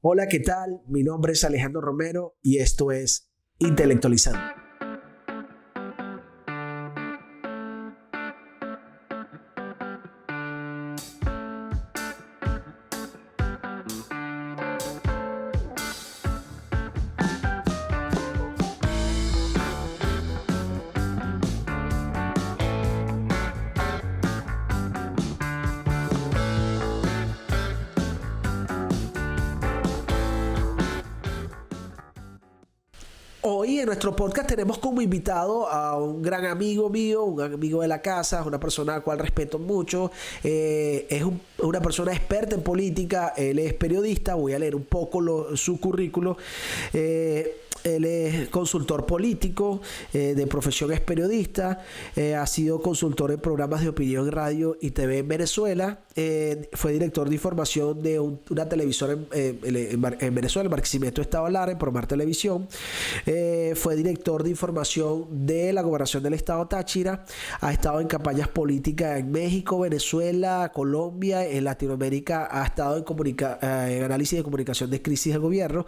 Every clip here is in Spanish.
Hola, ¿qué tal? Mi nombre es Alejandro Romero y esto es Intelectualizando. Hoy en nuestro podcast tenemos como invitado a un gran amigo mío, un amigo de la casa, una persona a la cual respeto mucho. Una persona experta en política, él es periodista, voy a leer un poco su currículo. Él es consultor político, de profesión es periodista, ha sido consultor en programas de opinión en radio y TV en Venezuela, fue director de información de una televisora en Venezuela, el Barquisimeto Estado Lara, en Promar Televisión. Fue director de información de la Gobernación del Estado Táchira, ha estado en campañas políticas en México, Venezuela, Colombia, en Latinoamérica, ha estado en análisis de comunicación de crisis del gobierno.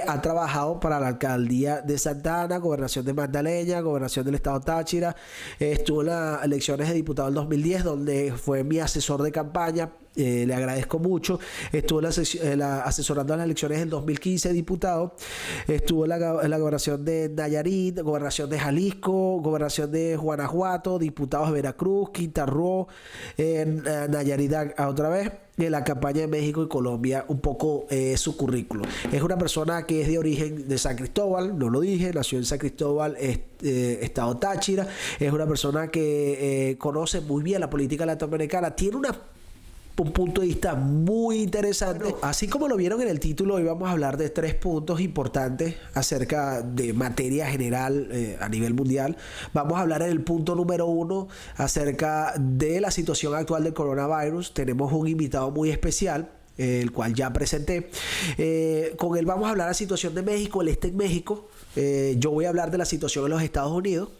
Ha trabajado para la alcaldía de Santa Ana, gobernación de Magdalena, gobernación del estado Táchira. Estuvo en las elecciones de diputado del 2010, donde fue mi asesor de campaña. Le agradezco mucho. Estuvo asesorando en las elecciones del 2015 diputado. Estuvo en la gobernación de Nayarit, gobernación de Jalisco, gobernación de Guanajuato, diputados de Veracruz, Quintana Roo, Nayarit otra vez. En la campaña de México y Colombia, un poco su currículo. Es una persona que es de origen de San Cristóbal, no lo dije, nació en San Cristóbal, estado Táchira. Es una persona que conoce muy bien la política latinoamericana, tiene un punto de vista muy interesante. Así como lo vieron en el título, hoy vamos a hablar de 3 puntos importantes acerca de materia general a nivel mundial. Vamos a hablar en el punto número 1 acerca de la situación actual del coronavirus. Tenemos un invitado muy especial, el cual ya presenté. Con él vamos a hablar de la situación de México, él está en México. Yo voy a hablar de la situación en los Estados Unidos.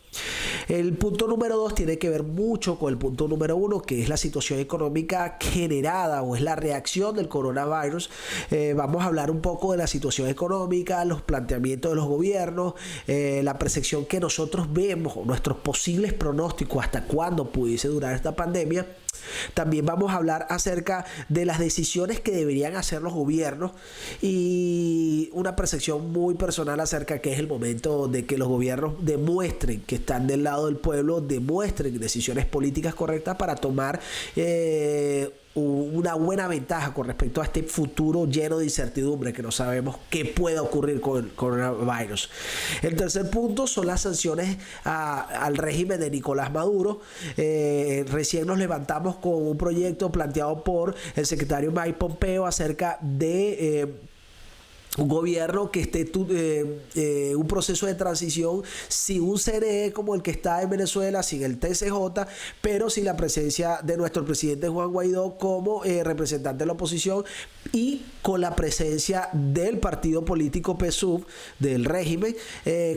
El punto número 2 tiene que ver mucho con el punto número 1, que es la situación económica generada o es la reacción del coronavirus. Vamos a hablar un poco de la situación económica, los planteamientos de los gobiernos, la percepción que nosotros vemos, nuestros posibles pronósticos hasta cuándo pudiese durar esta pandemia. También vamos a hablar acerca de las decisiones que deberían hacer los gobiernos y una percepción muy personal acerca que es el momento de que los gobiernos demuestren que están del lado del pueblo, demuestren decisiones políticas correctas para tomar una buena ventaja con respecto a este futuro lleno de incertidumbre que no sabemos qué puede ocurrir con el coronavirus. El tercer punto son las sanciones al régimen de Nicolás Maduro. Recién nos levantamos con un proyecto planteado por el secretario Mike Pompeo acerca de un gobierno que esté un proceso de transición sin un CNE como el que está en Venezuela, sin el TCJ, pero sin la presencia de nuestro presidente Juan Guaidó como representante de la oposición y con la presencia del partido político PSUV del régimen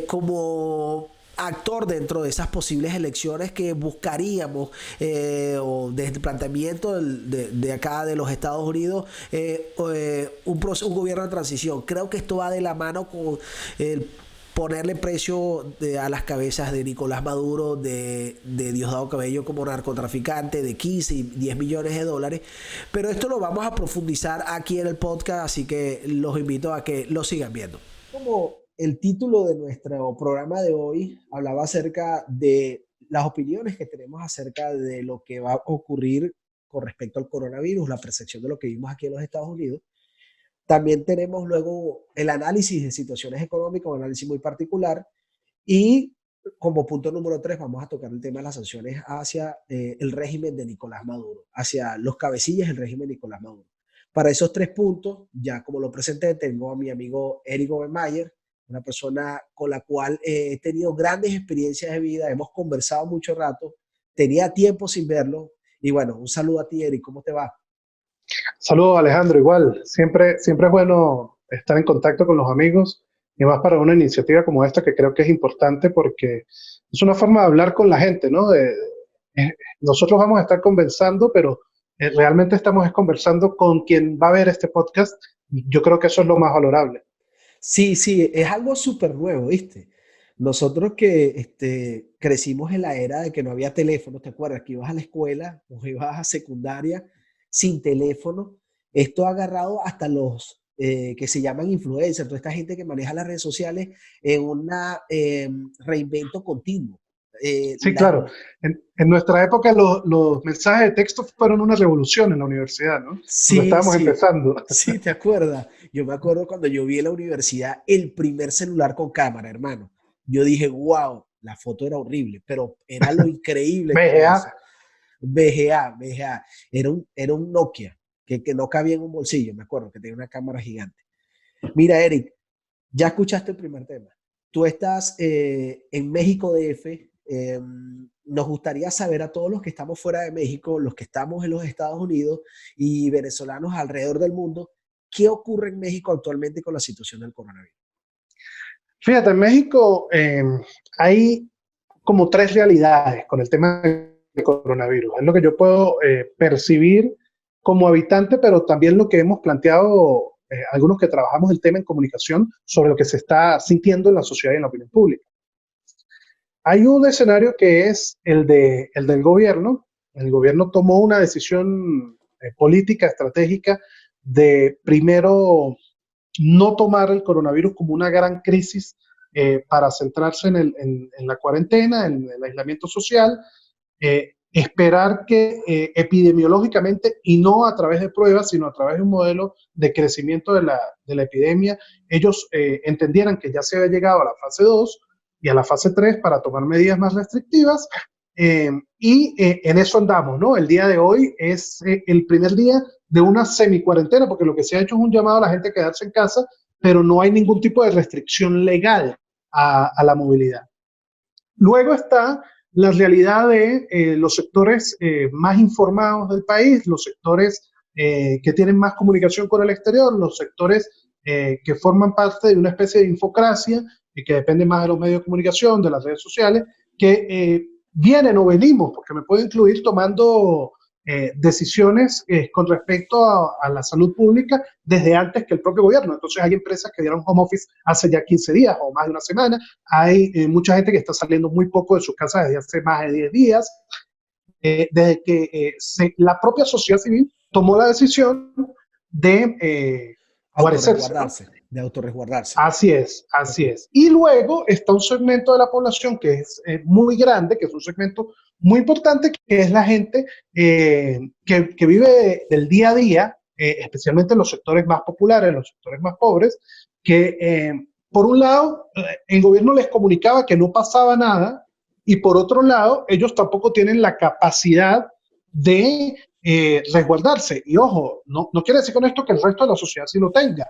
como actor dentro de esas posibles elecciones que buscaríamos o desde el planteamiento de acá de los Estados Unidos un gobierno de transición. Creo que esto va de la mano con el ponerle precio a las cabezas de Nicolás Maduro, de Diosdado Cabello como narcotraficante de 15 y 10 millones de dólares. Pero esto lo vamos a profundizar aquí en el podcast, así que los invito a que lo sigan viendo. Como el título de nuestro programa de hoy hablaba acerca de las opiniones que tenemos acerca de lo que va a ocurrir con respecto al coronavirus, la percepción de lo que vimos aquí en los Estados Unidos. También tenemos luego el análisis de situaciones económicas, un análisis muy particular. Y como punto número 3 vamos a tocar el tema de las sanciones hacia el régimen de Nicolás Maduro, hacia los cabecillas del régimen de Nicolás Maduro. Para esos 3 puntos, ya como lo presenté, tengo a mi amigo Eric Obermayer, una persona con la cual he tenido grandes experiencias de vida, hemos conversado mucho rato, tenía tiempo sin verlo. Y bueno, un saludo a ti, Eric, ¿cómo te va? Saludos, Alejandro. Igual, siempre es bueno estar en contacto con los amigos y más para una iniciativa como esta que creo que es importante porque es una forma de hablar con la gente, ¿no? Nosotros vamos a estar conversando, pero realmente estamos conversando con quien va a ver este podcast Y yo creo que eso es lo más valorable. Sí, sí, es algo súper nuevo, ¿viste? Nosotros que crecimos en la era de que no había teléfono, ¿te acuerdas? Que ibas a la escuela o ibas a secundaria sin teléfono. Esto ha agarrado hasta los que se llaman influencers, toda esta gente que maneja las redes sociales en una reinvento continuo. Eh, Sí, las, claro. En nuestra época los mensajes de texto fueron una revolución en la universidad, ¿no? Cuando sí, estábamos sí, empezando. sí, ¿te acuerdas? Yo me acuerdo cuando yo vi en la universidad el primer celular con cámara, hermano. Yo dije, wow, la foto era horrible, pero era lo increíble que era VGA. eso. VGA, VGA. Era un Nokia que no cabía en un bolsillo, me acuerdo, que tenía una cámara gigante. Mira, Eric, ya escuchaste el primer tema. Tú estás en México DF. Nos gustaría saber a todos los que estamos fuera de México, los que estamos en los Estados Unidos y venezolanos alrededor del mundo, ¿qué ocurre en México actualmente con la situación del coronavirus? Fíjate, en México hay como tres realidades con el tema del coronavirus. Es lo que yo puedo percibir como habitante, pero también lo que hemos planteado algunos que trabajamos el tema en comunicación sobre lo que se está sintiendo en la sociedad y en la opinión pública. Hay un escenario que es el del gobierno. El gobierno tomó una decisión política, estratégica, de primero no tomar el coronavirus como una gran crisis para centrarse en la cuarentena, en el aislamiento social, esperar que epidemiológicamente y no a través de pruebas, sino a través de un modelo de crecimiento de la epidemia, ellos entendieran que ya se había llegado a la fase 2 y a la fase 3 para tomar medidas más restrictivas. En eso andamos, ¿no? El día de hoy es el primer día de una semi-cuarentena, porque lo que se ha hecho es un llamado a la gente a quedarse en casa, pero no hay ningún tipo de restricción legal a la movilidad. Luego está la realidad de los sectores más informados del país, los sectores que tienen más comunicación con el exterior, los sectores que forman parte de una especie de infocracia y que dependen más de los medios de comunicación, de las redes sociales, que vienen o venimos, porque me puedo incluir tomando decisiones con respecto a la salud pública desde antes que el propio gobierno. Entonces hay empresas que dieron home office hace ya 15 días o más de una semana. Hay mucha gente que está saliendo muy poco de sus casas desde hace más de 10 días, desde que la propia sociedad civil tomó la decisión de guarecerse, ¿no? Autorresguardarse, de autorresguardarse. Así es, Ok. así es. Y luego está un segmento de la población que es muy grande, que es un segmento muy importante, que es la gente que vive del día a día, especialmente en los sectores más populares, en los sectores más pobres, que por un lado el gobierno les comunicaba que no pasaba nada y por otro lado ellos tampoco tienen la capacidad de resguardarse. Y ojo, no quiere decir con esto que el resto de la sociedad sí lo tenga.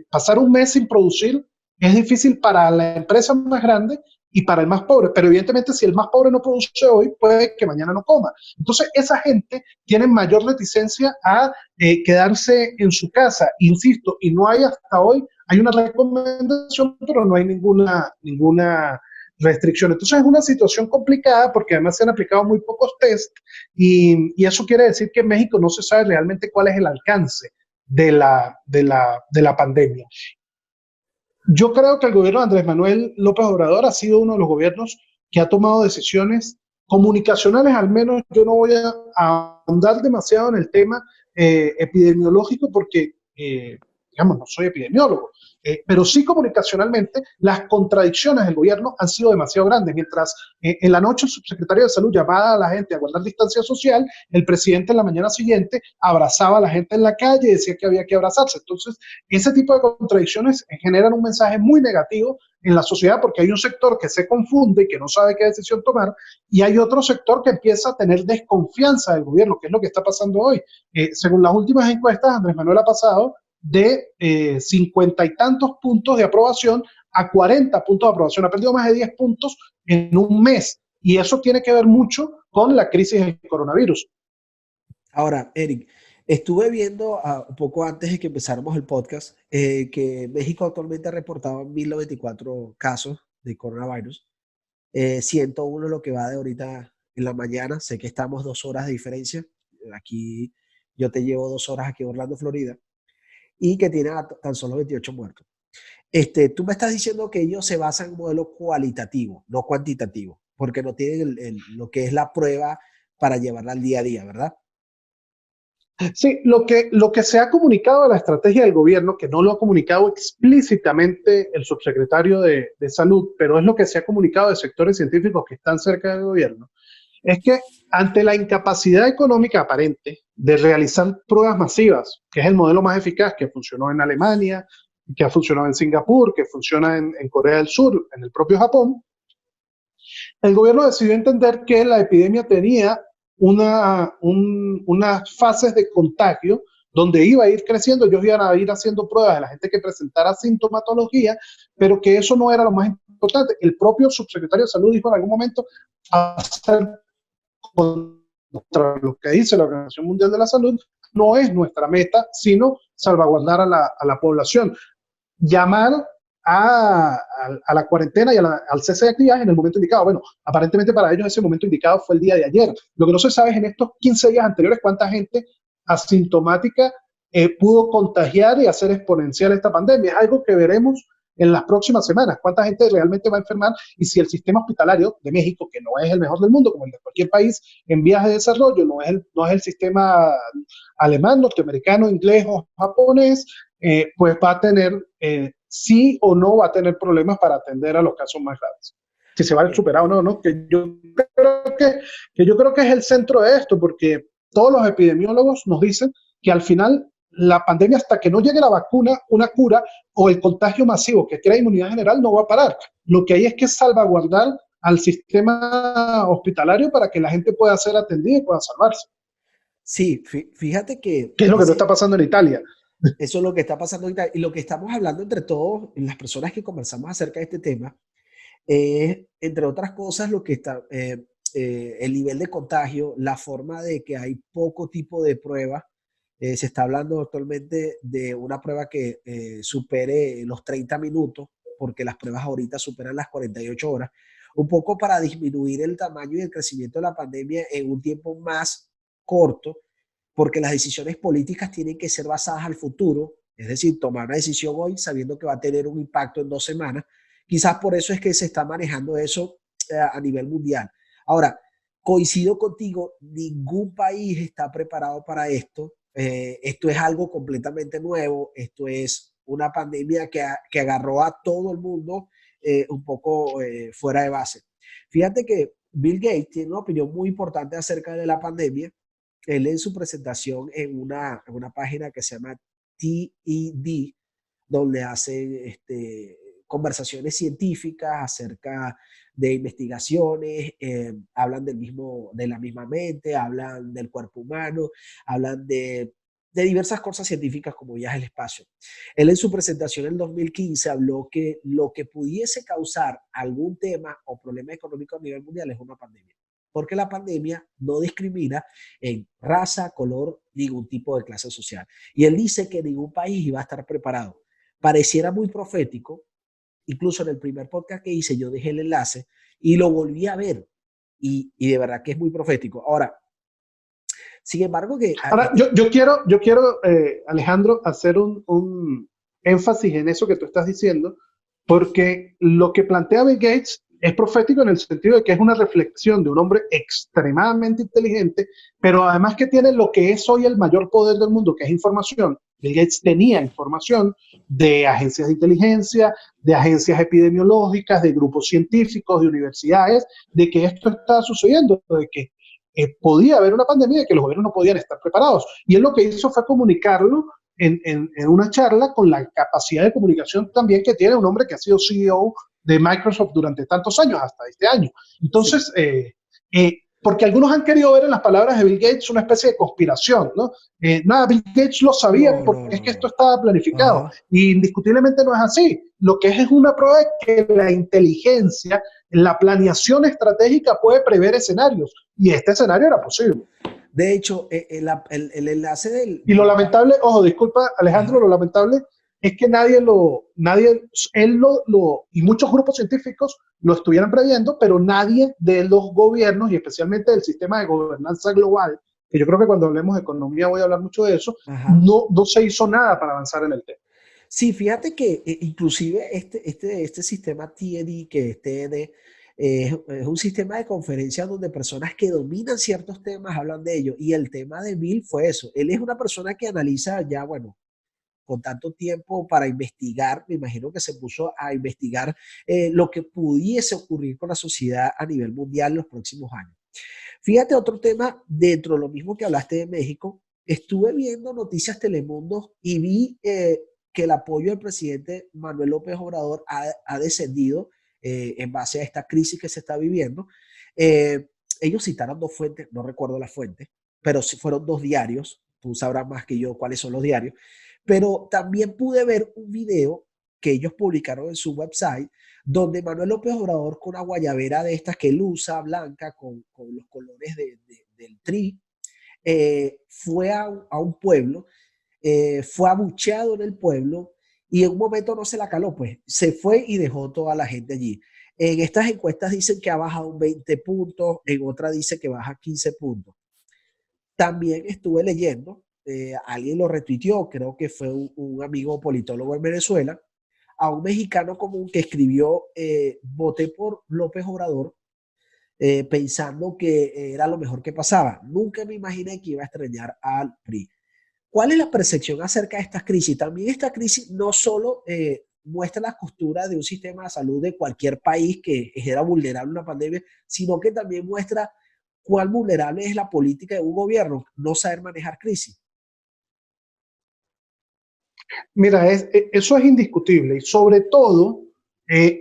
Pasar un mes sin producir es difícil para la empresa más grande y para el más pobre, pero evidentemente si el más pobre no produce hoy, puede que mañana no coma. Entonces esa gente tiene mayor reticencia a quedarse en su casa, insisto, y no hay hasta hoy, hay una recomendación, pero no hay ninguna restricción. Entonces es una situación complicada porque además se han aplicado muy pocos test y eso quiere decir que en México no se sabe realmente cuál es el alcance de la pandemia. Yo creo que el gobierno de Andrés Manuel López Obrador ha sido uno de los gobiernos que ha tomado decisiones comunicacionales, al menos yo no voy a ahondar demasiado en el tema epidemiológico porque, digamos, no soy epidemiólogo, pero sí comunicacionalmente las contradicciones del gobierno han sido demasiado grandes. Mientras en la noche el subsecretario de Salud llamaba a la gente a guardar distancia social, el presidente en la mañana siguiente abrazaba a la gente en la calle y decía que había que abrazarse. Entonces, ese tipo de contradicciones generan un mensaje muy negativo en la sociedad porque hay un sector que se confunde y que no sabe qué decisión tomar y hay otro sector que empieza a tener desconfianza del gobierno, que es lo que está pasando hoy. Según las últimas encuestas, Andrés Manuel ha pasado de 50 y tantos puntos de aprobación a 40 puntos de aprobación. Ha perdido más de 10 puntos en un mes y eso tiene que ver mucho con la crisis del coronavirus. Ahora, Eric, estuve viendo un poco antes de que empezáramos el podcast que México actualmente ha reportado 1.094 casos de coronavirus, 101 lo que va de ahorita en la mañana. Sé que estamos 2 horas de diferencia. Aquí yo te llevo 2 horas aquí en Orlando, Florida. y que tiene tan solo 28 muertos. Tú me estás diciendo que ellos se basan en un modelo cualitativo, no cuantitativo, porque no tienen lo que es la prueba para llevarla al día a día, ¿verdad? Sí, lo que se ha comunicado de la estrategia del gobierno, que no lo ha comunicado explícitamente el subsecretario de Salud, pero es lo que se ha comunicado de sectores científicos que están cerca del gobierno, es que ante la incapacidad económica aparente de realizar pruebas masivas, que es el modelo más eficaz que funcionó en Alemania, que ha funcionado en Singapur, que funciona en Corea del Sur, en el propio Japón, el gobierno decidió entender que la epidemia tenía unas fases de contagio donde iba a ir creciendo, ellos iban a ir haciendo pruebas de la gente que presentara sintomatología, pero que eso no era lo más importante. El propio subsecretario de Salud dijo en algún momento, hacer contra lo que dice la Organización Mundial de la Salud, no es nuestra meta, sino salvaguardar a la población. Llamar a la cuarentena y al cese de actividades en el momento indicado. Bueno, aparentemente para ellos ese momento indicado fue el día de ayer. Lo que no se sabe es en estos 15 días anteriores cuánta gente asintomática pudo contagiar y hacer exponencial esta pandemia. Es algo que veremos en las próximas semanas, cuánta gente realmente va a enfermar y si el sistema hospitalario de México, que no es el mejor del mundo, como el de cualquier país en vías de desarrollo, no es el sistema alemán, norteamericano, inglés o japonés, pues va a tener, sí o no va a tener problemas para atender a los casos más graves. Si se va a superar o no, ¿no? Que yo creo que es el centro de esto, porque todos los epidemiólogos nos dicen que al final la pandemia, hasta que no llegue la vacuna, una cura o el contagio masivo que crea inmunidad general, no va a parar. Lo que hay es que salvaguardar al sistema hospitalario para que la gente pueda ser atendida y pueda salvarse. Sí, fíjate que ¿Qué es lo que no está pasando en Italia? eso es lo que está pasando ahorita y lo que estamos hablando entre todos, las personas que conversamos acerca de este tema, es, entre otras cosas, lo que está, el nivel de contagio, la forma de que hay poco tipo de pruebas. Se está hablando actualmente de una prueba que supere los 30 minutos, porque las pruebas ahorita superan las 48 horas, un poco para disminuir el tamaño y el crecimiento de la pandemia en un tiempo más corto, porque las decisiones políticas tienen que ser basadas al futuro, es decir, tomar una decisión hoy sabiendo que va a tener un impacto en 2 semanas. Quizás por eso es que se está manejando eso a nivel mundial. Ahora, coincido contigo, ningún país está preparado para esto. Esto es algo completamente nuevo, esto es una pandemia que agarró a todo el mundo un poco fuera de base. Fíjate que Bill Gates tiene una opinión muy importante acerca de la pandemia. Él en su presentación en una página que se llama TED, donde hace conversaciones científicas acerca de investigaciones, hablan de la misma mente, hablan del cuerpo humano, hablan de diversas cosas científicas como viajes al espacio. Él en su presentación en 2015 habló que lo que pudiese causar algún tema o problema económico a nivel mundial es una pandemia, porque la pandemia no discrimina en raza, color, ningún tipo de clase social. Y él dice que ningún país iba a estar preparado. Pareciera muy profético, incluso en el primer podcast que hice yo dejé el enlace y lo volví a ver y de verdad que es muy profético. Ahora, sin embargo que... Ahora, yo quiero Alejandro, hacer un énfasis en eso que tú estás diciendo, porque lo que plantea Bill Gates es profético en el sentido de que es una reflexión de un hombre extremadamente inteligente, pero además que tiene lo que es hoy el mayor poder del mundo, que es información. Bill Gates tenía información de agencias de inteligencia, de agencias epidemiológicas, de grupos científicos, de universidades, de que esto está sucediendo, de que podía haber una pandemia y que los gobiernos no podían estar preparados. Y él lo que hizo fue comunicarlo en una charla con la capacidad de comunicación también que tiene un hombre que ha sido CEO de Microsoft durante tantos años, hasta este año. Entonces, sí, porque algunos han querido ver en las palabras de Bill Gates una especie de conspiración, ¿no? Nada, Bill Gates lo sabía no, porque no, es no, que esto no. estaba planificado. Ajá. Y indiscutiblemente no es así. Lo que es una prueba de que la inteligencia, la planeación estratégica puede prever escenarios. Y este escenario era posible. De hecho, el enlace Y lo lamentable, ojo, disculpa Alejandro, ajá. lo lamentable es que y muchos grupos científicos lo estuvieran previendo, pero nadie de los gobiernos y especialmente del sistema de gobernanza global que yo creo que cuando hablemos de economía voy a hablar mucho de eso, Ajá. no se hizo nada para avanzar en el tema. Sí, fíjate que inclusive este sistema TED, que es TED, es un sistema de conferencias donde personas que dominan ciertos temas hablan de ellos. Y el tema de Bill fue eso. Él es una persona que analiza ya, bueno, con tanto tiempo para investigar, me imagino que se puso a investigar lo que pudiese ocurrir con la sociedad a nivel mundial en los próximos años. Fíjate otro tema dentro de lo mismo que hablaste de México. Estuve viendo Noticias Telemundo y vi que el apoyo del presidente Manuel López Obrador ha descendido en base a esta crisis que se está viviendo. Eh, Ellos citaron dos fuentes, no recuerdo las fuentes, pero sí fueron dos diarios. Tú sabrás más que yo cuáles son los diarios. Pero también pude ver un video que ellos publicaron en su website donde Manuel López Obrador con una guayabera de estas que él usa, blanca, con los colores del tri, fue a un pueblo, fue abucheado en el pueblo y en un momento no se la caló, pues se fue y dejó toda la gente allí. En estas encuestas dicen que ha bajado un 20 puntos, en otra dice que baja 15 puntos. También estuve leyendo, alguien lo retuiteó, creo que fue un amigo politólogo en Venezuela, a un mexicano común que escribió, voté por López Obrador pensando que era lo mejor que pasaba. Nunca me imaginé que iba a extrañar al PRI. ¿Cuál es la percepción acerca de esta crisis? También esta crisis no solo muestra las costuras de un sistema de salud de cualquier país que era vulnerable a una pandemia, sino que también muestra cuán vulnerable es la política de un gobierno, no saber manejar crisis. Mira, eso es indiscutible y sobre todo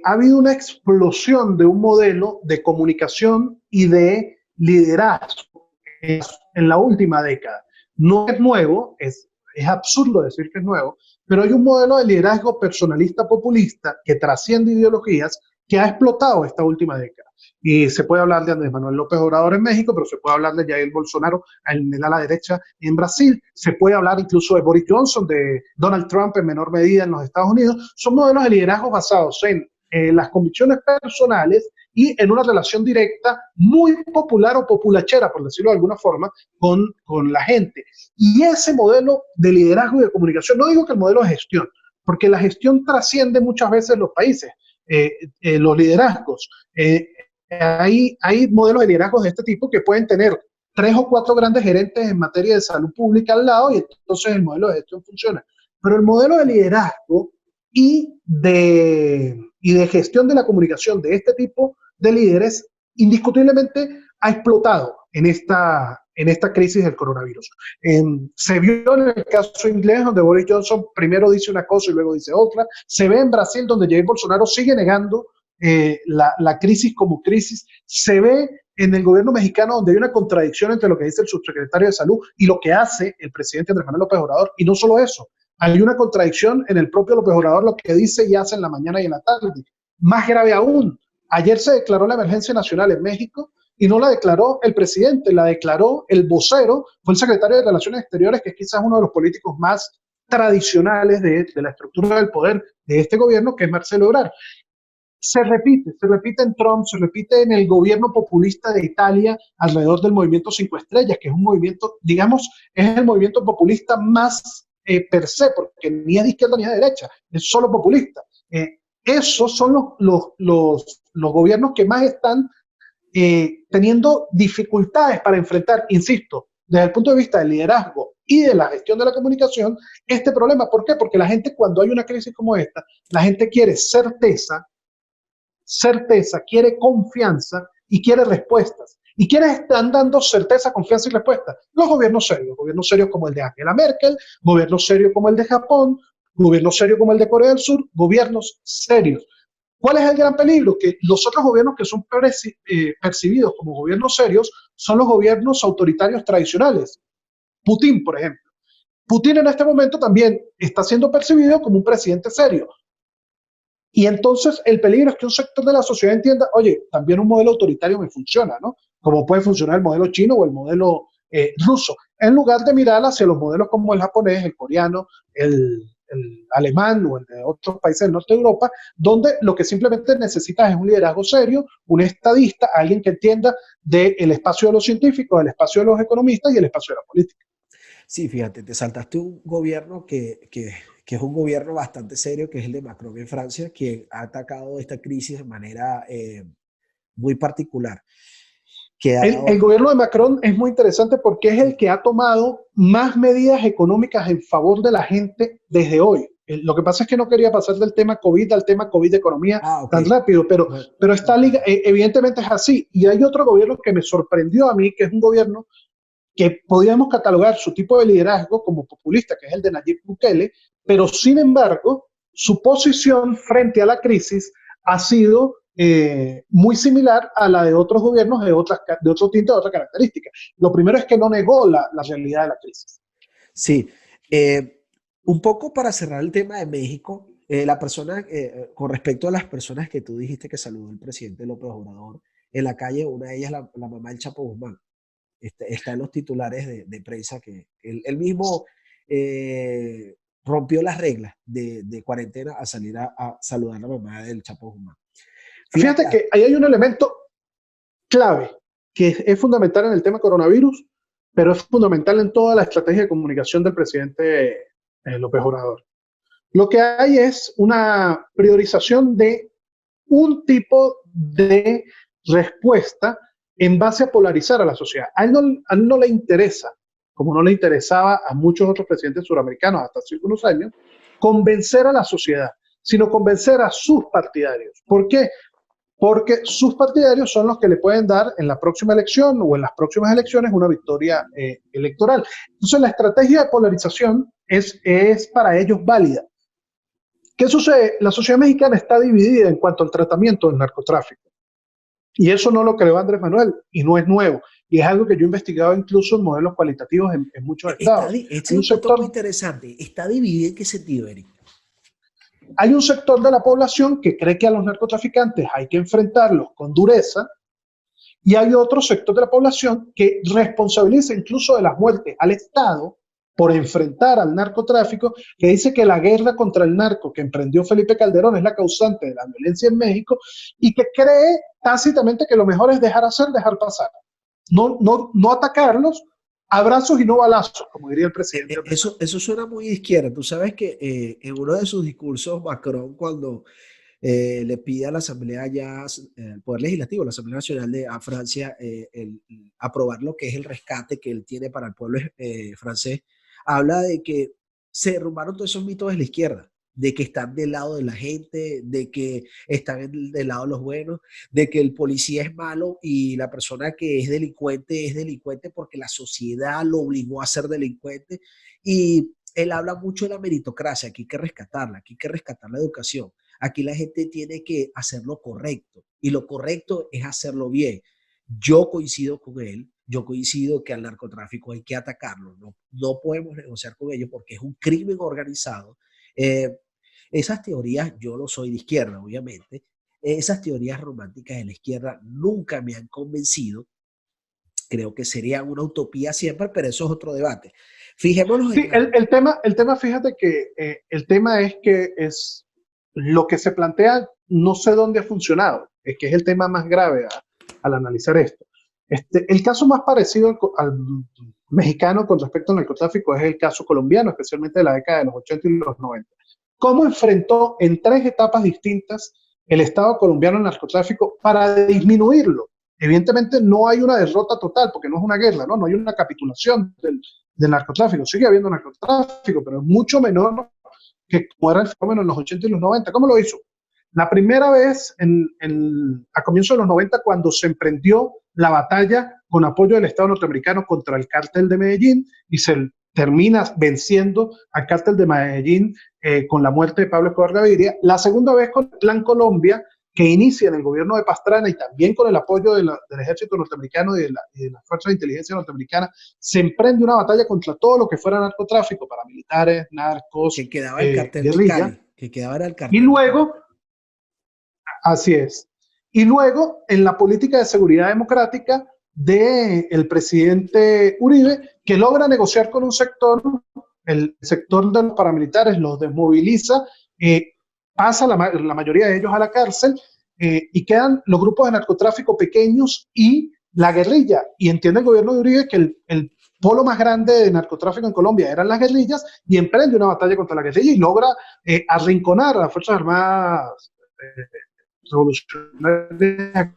ha habido una explosión de un modelo de comunicación y de liderazgo en la última década. No es nuevo, es absurdo decir que es nuevo, pero hay un modelo de liderazgo personalista populista que trasciende ideologías que ha explotado esta última década. Y se puede hablar de Andrés Manuel López Obrador en México, pero se puede hablar de Jair Bolsonaro en el ala derecha en Brasil, se puede hablar incluso de Boris Johnson, de Donald Trump en menor medida en los Estados Unidos. Son modelos de liderazgo basados en las convicciones personales y en una relación directa muy popular o populachera, por decirlo de alguna forma, con la gente. Y ese modelo de liderazgo y de comunicación, no digo que el modelo de gestión, porque la gestión trasciende muchas veces los países, los liderazgos. Hay modelos de liderazgo de este tipo que pueden tener 3 o 4 grandes gerentes en materia de salud pública al lado y entonces el modelo de gestión funciona. Pero el modelo de liderazgo y de gestión de la comunicación de este tipo de líderes indiscutiblemente ha explotado en esta crisis del coronavirus. Se vio en el caso inglés, donde Boris Johnson primero dice una cosa y luego dice otra. Se ve en Brasil, donde Jair Bolsonaro sigue negando la crisis como crisis. Se ve en el gobierno mexicano, donde hay una contradicción entre lo que dice el subsecretario de Salud y lo que hace el presidente Andrés Manuel López Obrador. Y no solo eso, hay una contradicción en el propio López Obrador, lo que dice y hace en la mañana y en la tarde. Más grave aún, ayer se declaró la emergencia nacional en México y no la declaró el presidente, la declaró el vocero, fue el secretario de Relaciones Exteriores, que es quizás uno de los políticos más tradicionales de la estructura del poder de este gobierno, que es Marcelo Ebrard. Se repite en Trump, se repite en el gobierno populista de Italia alrededor del movimiento 5 estrellas, que es un movimiento, digamos, es el movimiento populista más per se, porque ni es de izquierda ni es de derecha, es solo populista. Esos son los gobiernos que más están teniendo dificultades para enfrentar, insisto, desde el punto de vista del liderazgo y de la gestión de la comunicación, este problema. ¿Por qué? Porque la gente, cuando hay una crisis como esta, la gente quiere certeza, quiere confianza y quiere respuestas. ¿Y quiénes están dando certeza, confianza y respuesta? Los gobiernos serios como el de Angela Merkel, gobiernos serios como el de Japón, gobiernos serios como el de Corea del Sur, gobiernos serios. ¿Cuál es el gran peligro? Que los otros gobiernos que son percibidos como gobiernos serios son los gobiernos autoritarios tradicionales. Putin, por ejemplo. Putin en este momento también está siendo percibido como un presidente serio. Y entonces el peligro es que un sector de la sociedad entienda, oye, también un modelo autoritario me funciona, ¿no? Como puede funcionar el modelo chino o el modelo ruso, en lugar de mirar hacia los modelos como el japonés, el coreano, el alemán o el de otros países del norte de Europa, donde lo que simplemente necesitas es un liderazgo serio, un estadista, alguien que entienda del espacio de los científicos, del espacio de los economistas y el espacio de la política. Sí, fíjate, te saltaste un gobierno que es un gobierno bastante serio, que es el de Macron en Francia, que ha atacado esta crisis de manera muy particular. Que ha dado, El gobierno de Macron es muy interesante porque es el que ha tomado más medidas económicas en favor de la gente desde hoy. Lo que pasa es que no quería pasar del tema COVID al tema COVID de economía ok. tan rápido, Bueno, pero esta liga, evidentemente es así. Y hay otro gobierno que me sorprendió a mí, que es un gobierno que podíamos catalogar su tipo de liderazgo como populista, que es el de Nayib Bukele, pero sin embargo, su posición frente a la crisis ha sido muy similar a la de otros gobiernos de otro tinte, de otra característica. Lo primero es que no negó la realidad de la crisis. sí, un poco para cerrar el tema de México, la persona, con respecto a las personas que tú dijiste que saludó el presidente López Obrador en la calle, una de ellas la mamá del Chapo Guzmán. Está en los titulares de prensa que él mismo rompió las reglas de cuarentena a salir a saludar a la mamá del Chapo Guzmán. Fíjate, Fíjate que ahí hay un elemento clave que es fundamental en el tema coronavirus, pero es fundamental en toda la estrategia de comunicación del presidente López Obrador. Lo que hay es una priorización de un tipo de respuesta en base a polarizar a la sociedad. A él no le interesa, como no le interesaba a muchos otros presidentes suramericanos hasta hace unos años, convencer a la sociedad, sino convencer a sus partidarios. ¿Por qué? Porque sus partidarios son los que le pueden dar en la próxima elección o en las próximas elecciones una victoria electoral. Entonces la estrategia de polarización es para ellos válida. ¿Qué sucede? La sociedad mexicana está dividida en cuanto al tratamiento del narcotráfico. Y eso no lo creó Andrés Manuel y no es nuevo. Y es algo que yo he investigado incluso en modelos cualitativos en muchos estados. este Hay es un un punto muy sector interesante. ¿Está dividido en qué sentido, Eric? Hay un sector de la población que cree que a los narcotraficantes hay que enfrentarlos con dureza y hay otro sector de la población que responsabiliza incluso de las muertes al Estado por enfrentar al narcotráfico, que dice que la guerra contra el narco que emprendió Felipe Calderón es la causante de la violencia en México y que cree tácitamente que lo mejor es dejar hacer, dejar pasar. No atacarlos, abrazos y no balazos, como diría el presidente. Eso suena muy de izquierda. Tú sabes que en uno de sus discursos, Macron, cuando le pide a la Asamblea ya, el Poder Legislativo, la Asamblea Nacional de Francia, aprobar lo que es el rescate que él tiene para el pueblo francés, habla de que se derrumbaron todos esos mitos de la izquierda, de que están del lado de la gente, de que están del lado de los buenos, de que el policía es malo y la persona que es delincuente porque la sociedad lo obligó a ser delincuente. Y él habla mucho de la meritocracia, aquí hay que rescatarla, aquí hay que rescatar la educación. Aquí la gente tiene que hacer lo correcto y lo correcto es hacerlo bien. Yo coincido con él, yo coincido que al narcotráfico hay que atacarlo, no podemos negociar con ellos porque es un crimen organizado. Eh, esas teorías, yo no soy de izquierda, obviamente, esas teorías románticas de la izquierda nunca me han convencido. Creo que sería una utopía siempre, pero eso es otro debate. Fijémonos Sí, en algo. el tema, fíjate que el tema es que es lo que se plantea, no sé dónde ha funcionado, es que es el tema más grave al analizar esto. El caso más parecido al mexicano con respecto al narcotráfico es el caso colombiano, especialmente de la década de los 80 y los 90. ¿Cómo enfrentó en tres etapas distintas el Estado colombiano al narcotráfico para disminuirlo? Evidentemente no hay una derrota total, porque no es una guerra, no hay una capitulación del narcotráfico. Sigue habiendo narcotráfico, pero es mucho menor que como era el fenómeno en los 80 y los 90. ¿Cómo lo hizo? La primera vez a comienzos de los 90, cuando se emprendió la batalla con apoyo del Estado norteamericano contra el cártel de Medellín y se termina venciendo al cártel de Medellín con la muerte de Pablo Escobar Gaviria. La segunda vez con el Plan Colombia, que inicia en el gobierno de Pastrana y también con el apoyo del ejército norteamericano y de las fuerzas de inteligencia norteamericana, se emprende una batalla contra todo lo que fuera narcotráfico, paramilitares, narcos, Que quedaba el cartel de guerrilla. Cali, que quedaba el Y cartel de Cali. luego, así es, y luego en la política de seguridad democrática del presidente Uribe, que logra negociar con un sector el sector de los paramilitares los desmoviliza, pasa la mayoría de ellos a la cárcel, y quedan los grupos de narcotráfico pequeños y la guerrilla. Y entiende el gobierno de Uribe que el polo más grande de narcotráfico en Colombia eran las guerrillas, y emprende una batalla contra la guerrilla y logra arrinconar a las Fuerzas Armadas revolucionarias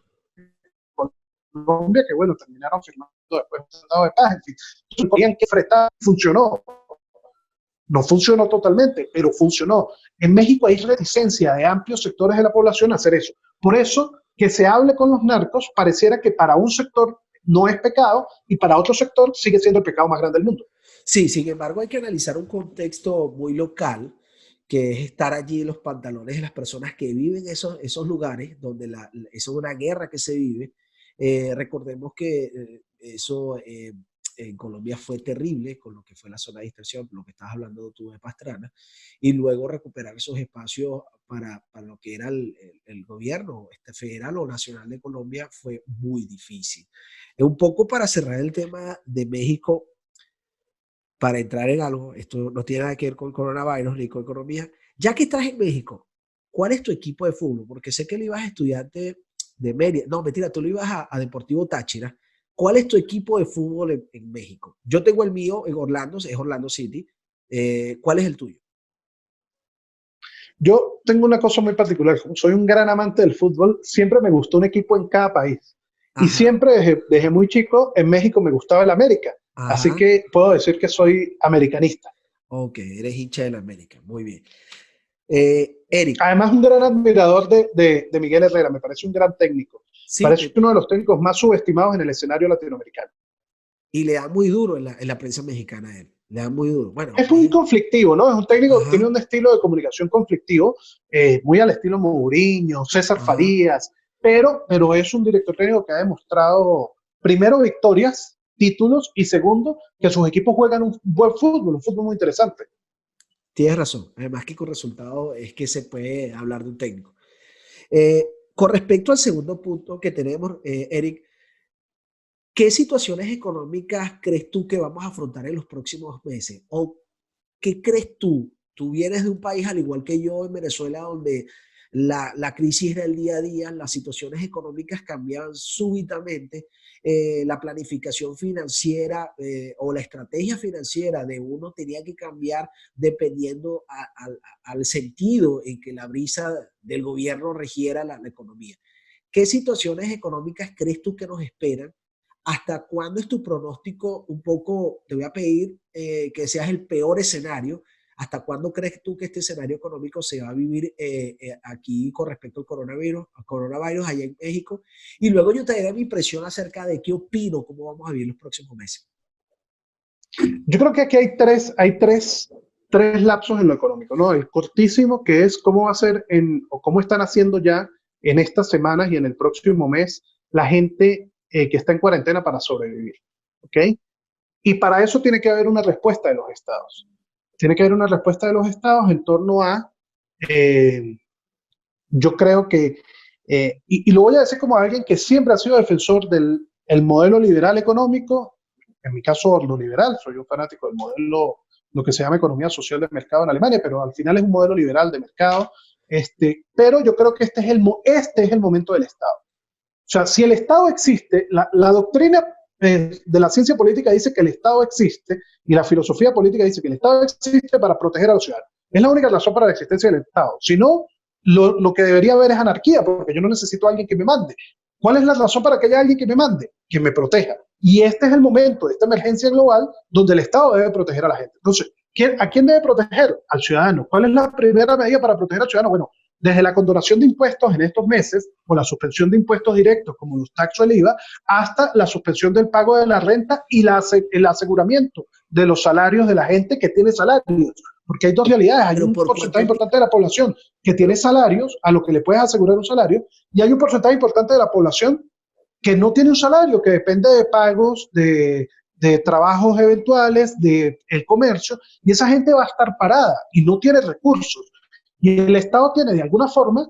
Colombia, que bueno, terminaron firmando después un tratado de paz, en fin. Tenían que fretar, funcionó. No funcionó totalmente, pero funcionó. En México hay reticencia de amplios sectores de la población a hacer eso. Por eso, que se hable con los narcos pareciera que para un sector no es pecado y para otro sector sigue siendo el pecado más grande del mundo. Sí, sin embargo, hay que analizar un contexto muy local, que es estar allí en los pantalones de las personas que viven esos lugares donde eso es una guerra que se vive. Recordemos que eso en Colombia fue terrible con lo que fue la zona de distensión, lo que estabas hablando tú de Pastrana, y luego recuperar esos espacios para lo que era el gobierno federal o nacional de Colombia fue muy difícil. Un poco para cerrar el tema de México, para entrar en algo, esto no tiene nada que ver con el coronavirus ni con economía. Ya que estás en México, ¿cuál es tu equipo de fútbol? Porque sé que le ibas a estudiante de Mérida. No, mentira, tú lo ibas a Deportivo Táchira. ¿Cuál es tu equipo de fútbol en México? Yo tengo el mío en Orlando, es Orlando City. ¿Cuál es el tuyo? Yo tengo una cosa muy particular. Soy un gran amante del fútbol. Siempre me gustó un equipo en cada país. Y Ajá, siempre desde muy chico en México me gustaba el América. Así ajá. que puedo decir que soy americanista. Ok, eres hincha del América. Muy bien. Eric, Además, un gran admirador de Miguel Herrera. Me parece un gran técnico. sí, Parece uno de los técnicos más subestimados en el escenario latinoamericano. y le da muy duro en la prensa mexicana a él. Le da muy duro. Bueno, Es muy conflictivo, ¿no? Es un técnico, ajá, tiene un estilo de comunicación conflictivo, muy al estilo Mourinho, César ajá. Farías, pero es un director técnico que ha demostrado, primero, victorias, títulos, y segundo, que sus equipos juegan un fútbol muy interesante. Tienes razón. Además que con resultados es que se puede hablar de un técnico. Eh, con respecto al segundo punto que tenemos, Eric, ¿qué situaciones económicas crees tú que vamos a afrontar en los próximos meses? ¿O qué crees tú? Tú vienes de un país, al igual que yo, en Venezuela, donde la crisis era el día a día, las situaciones económicas cambiaban súbitamente, la planificación financiera o la estrategia financiera de uno tenía que cambiar dependiendo al sentido en que la brisa del gobierno regiera la economía. ¿Qué situaciones económicas crees tú que nos esperan? ¿Hasta cuándo es tu pronóstico? Un poco, te voy a pedir que seas el peor escenario. ¿Hasta cuándo crees tú que este escenario económico se va a vivir aquí con respecto al coronavirus allá en México? Y luego yo te daré mi impresión acerca de qué opino, cómo vamos a vivir los próximos meses. Yo creo que aquí hay tres lapsos en lo económico, ¿no? El cortísimo, que es cómo va a ser o cómo están haciendo ya en estas semanas y en el próximo mes la gente que está en cuarentena para sobrevivir, ¿ok? Y para eso tiene que haber una respuesta de los estados. Tiene que haber una respuesta de los estados en torno a, eh, yo creo que, y lo voy a decir como alguien que siempre ha sido defensor del el modelo liberal económico, en mi caso ordoliberal, soy un fanático del modelo, lo que se llama economía social de mercado en Alemania, pero al final es un modelo liberal de mercado, pero yo creo que este es el momento del Estado. O sea, si el Estado existe, la doctrina de la ciencia política dice que el Estado existe y la filosofía política dice que el Estado existe para proteger a los ciudadanos. Es la única razón para la existencia del Estado. Si no, lo que debería haber es anarquía, porque yo no necesito a alguien que me mande. ¿Cuál es la razón para que haya alguien que me mande? Que me proteja. Y este es el momento de esta emergencia global donde el Estado debe proteger a la gente. Entonces, ¿a quién debe proteger? Al ciudadano. ¿Cuál es la primera medida para proteger al ciudadano? Bueno, desde la condonación de impuestos en estos meses, o la suspensión de impuestos directos como los taxos o el IVA, hasta la suspensión del pago de la renta y el aseguramiento de los salarios de la gente que tiene salarios. Porque hay dos realidades, hay Pero un ¿por porcentaje cuánto importante de la población que tiene pero, salarios a lo que le puedes asegurar un salario, y hay un porcentaje importante de la población que no tiene un salario, que depende de pagos, de trabajos eventuales, del comercio, y esa gente va a estar parada y no tiene recursos. Y el Estado tiene de alguna forma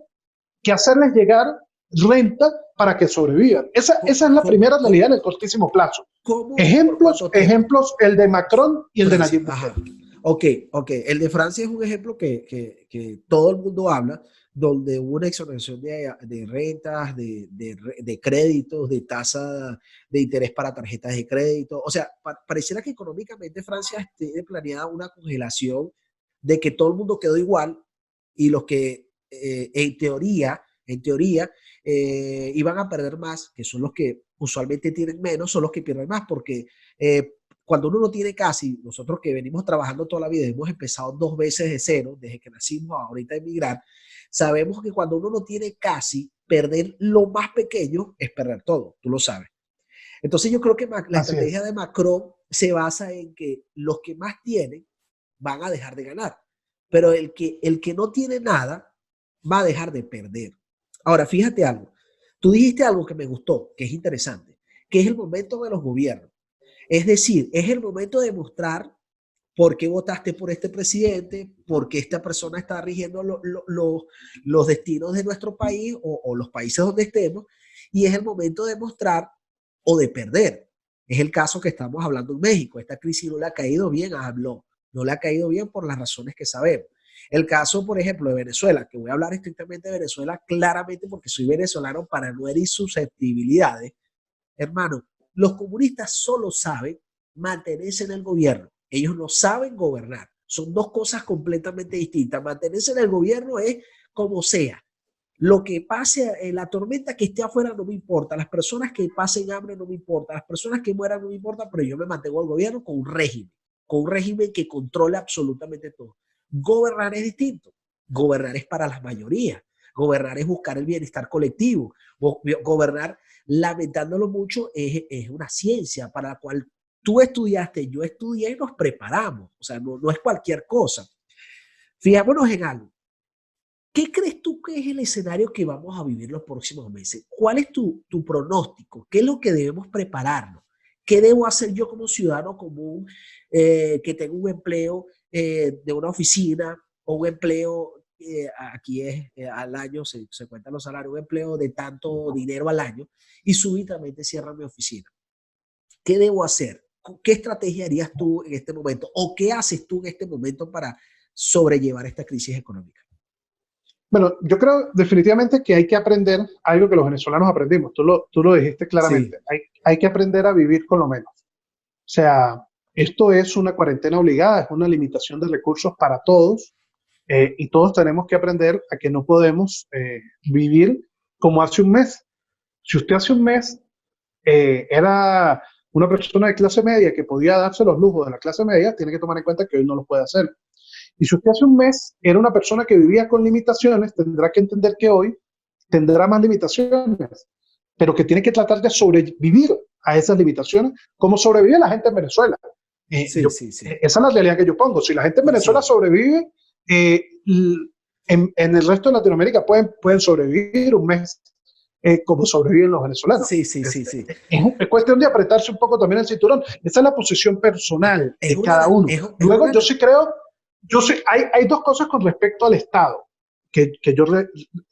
que hacerles llegar renta para que sobrevivan. Esa es la cómo, primera realidad cómo, en el cortísimo plazo. cómo y por Ejemplos, cuánto tiempo? el de Macron y el de Francia, Nayib ajá. Bukele. Ok, ok. El de Francia es un ejemplo que todo el mundo habla, donde hubo una exoneración de rentas, de créditos, de tasa de interés para tarjetas de crédito. O sea, pareciera que económicamente Francia tiene planeada una congelación de que todo el mundo quedó igual y los que en teoría, iban a perder más, que son los que usualmente tienen menos, son los que pierden más, porque cuando uno no tiene casi, nosotros que venimos trabajando toda la vida, hemos empezado 2 veces de cero, desde que nacimos ahorita a emigrar, sabemos que cuando uno no tiene casi, perder lo más pequeño es perder todo, tú lo sabes. Entonces yo creo que la Así estrategia es. de Macron se basa en que los que más tienen van a dejar de ganar, pero el que no tiene nada va a dejar de perder. Ahora, fíjate algo, tú dijiste algo que me gustó, que es interesante, que es el momento de los gobiernos. Es decir, es el momento de mostrar por qué votaste por este presidente, por qué esta persona está rigiendo los destinos de nuestro país o los países donde estemos, y es el momento de mostrar o de perder. Es el caso que estamos hablando en México. Esta crisis no le ha caído bien a AMLO, no le ha caído bien por las razones que sabemos. El caso, por ejemplo, de Venezuela, que voy a hablar estrictamente de Venezuela claramente porque soy venezolano para no herir susceptibilidades. Hermano, los comunistas solo saben mantenerse en el gobierno. Ellos no saben gobernar. Son dos cosas completamente distintas. Mantenerse en el gobierno es como sea. Lo que pase, la tormenta que esté afuera no me importa. Las personas que pasen hambre no me importa. Las personas que mueran no me importa, pero yo me mantengo al gobierno con un régimen que controle absolutamente todo. Gobernar es distinto. Gobernar es para las mayorías. Gobernar es buscar el bienestar colectivo. Gobernar, lamentándolo mucho, es una ciencia para la cual tú estudiaste, yo estudié y nos preparamos. O sea, no es cualquier cosa. Fijémonos en algo. ¿Qué crees tú que es el escenario que vamos a vivir los próximos meses? ¿Cuál es tu pronóstico? ¿Qué es lo que debemos prepararnos? ¿Qué debo hacer yo como ciudadano común que tengo un empleo de una oficina o un empleo, aquí es al año, se cuentan los salarios, un empleo de tanto dinero al año y súbitamente cierra mi oficina? ¿Qué debo hacer? ¿Qué estrategia harías tú en este momento? ¿O qué haces tú en este momento para sobrellevar esta crisis económica? Bueno, yo creo definitivamente que hay que aprender algo que los venezolanos aprendimos. Tú lo dijiste Sí, claramente. Hay que aprender a vivir con lo menos. O sea, esto es una cuarentena obligada, es una limitación de recursos para todos y todos tenemos que aprender a que no podemos vivir como hace un mes. Si usted hace un mes era una persona de clase media que podía darse los lujos de la clase media, tiene que tomar en cuenta que hoy no lo puede hacer. Y si usted hace un mes era una persona que vivía con limitaciones, tendrá que entender que hoy tendrá más limitaciones, pero que tiene que tratar de sobrevivir a esas limitaciones, como sobrevive la gente en Venezuela. sí, sí, sí. Esa es la realidad que yo pongo. Si la gente en Venezuela Coincido. sobrevive, eh, en el resto de Latinoamérica pueden sobrevivir un mes como sobreviven los venezolanos. Sí, sí, Es, sí, sí. es cuestión de apretarse un poco también el cinturón. Esa es la posición personal Es de una, cada uno. es Luego, una, yo sí creo, hay dos cosas con respecto al Estado que yo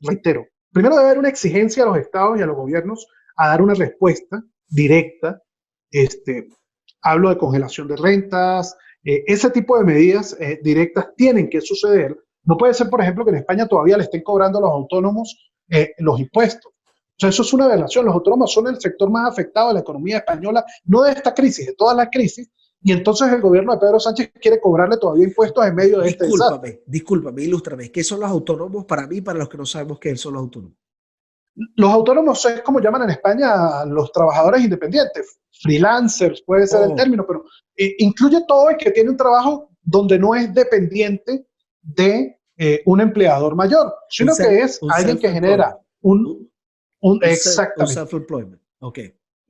reitero. Primero, debe haber una exigencia a los estados y a los gobiernos a dar una respuesta directa. Este, hablo de congelación de rentas, ese tipo de medidas directas tienen que suceder. No puede ser, por ejemplo, que en España todavía le estén cobrando a los autónomos los impuestos. O sea, eso es una aberración. Los autónomos son el sector más afectado de la economía española, no de esta crisis, de todas las crisis, y entonces el gobierno de Pedro Sánchez quiere cobrarle todavía impuestos en medio de este desastre. discúlpame, ilústrame. ¿Qué son los autónomos para mí, para los que no sabemos qué son los autónomos? Los autónomos es como llaman en España a los trabajadores independientes, freelancers puede ser el Oh, término, pero incluye todo el que tiene un trabajo donde no es dependiente de un empleador mayor, un sino que self, es un alguien que genera self-employment. un, Un, un exactamente. self-employment. Ok.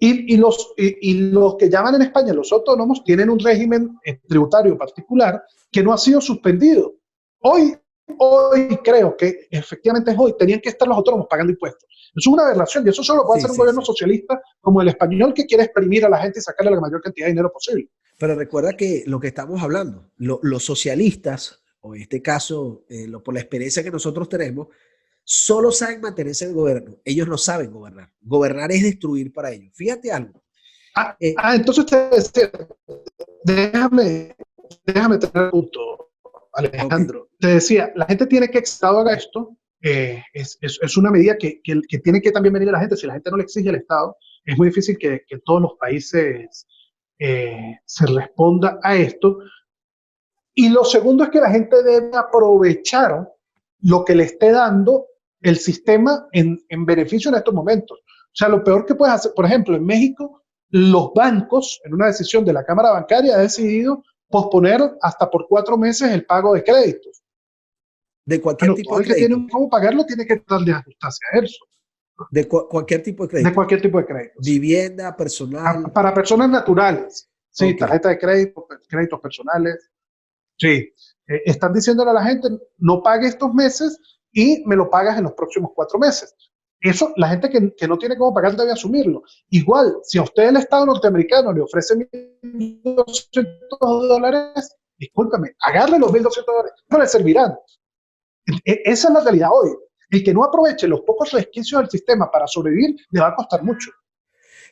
Y los que llaman en España los autónomos tienen un régimen tributario particular que no ha sido suspendido. Hoy, hoy creo que efectivamente es hoy, tenían que estar los autónomos pagando impuestos. Eso es una aberración y eso solo puede Sí, hacer un sí, gobierno sí. socialista como el español que quiere exprimir a la gente y sacarle la mayor cantidad de dinero posible. Pero recuerda que lo que estamos hablando, los socialistas, o en este caso, por la experiencia que nosotros tenemos, solo saben mantenerse en el gobierno. Ellos no saben gobernar. Gobernar es destruir para ellos. Fíjate algo. Eh, Entonces te decía, déjame, déjame tener el punto, Ok. Alejandro. Te decía, la gente tiene que el Estado haga esto. Es una medida que tiene que también venir de la gente. Si la gente no le exige al Estado, es muy difícil que todos los países se responda a esto. Y lo segundo es que la gente debe aprovechar lo que le esté dando el sistema en beneficio en estos momentos. O sea, lo peor que puedes hacer, por ejemplo, en México, los bancos, en una decisión de la Cámara Bancaria, ha decidido posponer hasta por 4 meses el pago de créditos. De cualquier Bueno, tipo todo de el que tiene crédito. cómo pagarlo tiene que tratar de ajustarse a eso, De cualquier tipo de de crédito. cualquier tipo de crédito, sí. Vivienda, personal. Para personas naturales, sí, Ok. tarjeta de crédito, créditos personales. Sí, están diciéndole a la gente, no pague estos meses y me lo pagas en los próximos 4 meses. Eso, la gente que no tiene cómo pagar debe asumirlo. Igual, si a usted el Estado norteamericano le ofrece $1.200, discúlpame, agarre los $1.200, no le servirán. Esa es la realidad hoy. El que no aproveche los pocos resquicios del sistema para sobrevivir le va a costar mucho.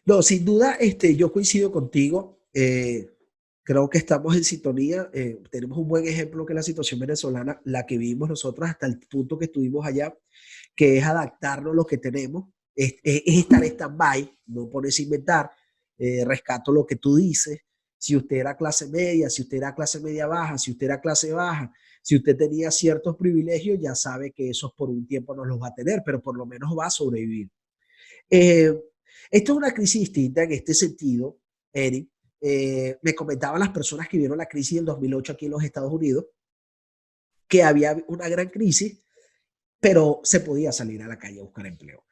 No, sin duda, yo coincido contigo. Creo que estamos en sintonía. Tenemos un buen ejemplo que es la situación venezolana, la que vivimos nosotros hasta el punto que estuvimos allá, que es adaptarnos a lo que tenemos, es estar en stand-by, no ponerse a inventar. Rescato lo que tú dices. Si usted era clase media, si usted era clase media baja, si usted era clase baja, si usted tenía ciertos privilegios, ya sabe que esos por un tiempo no los va a tener, pero por lo menos va a sobrevivir. Eh, Esto es una crisis distinta en este sentido, Eric. Me comentaban las personas que vieron la crisis del 2008 aquí en los Estados Unidos, que había una gran crisis, pero se podía salir a la calle a buscar empleo.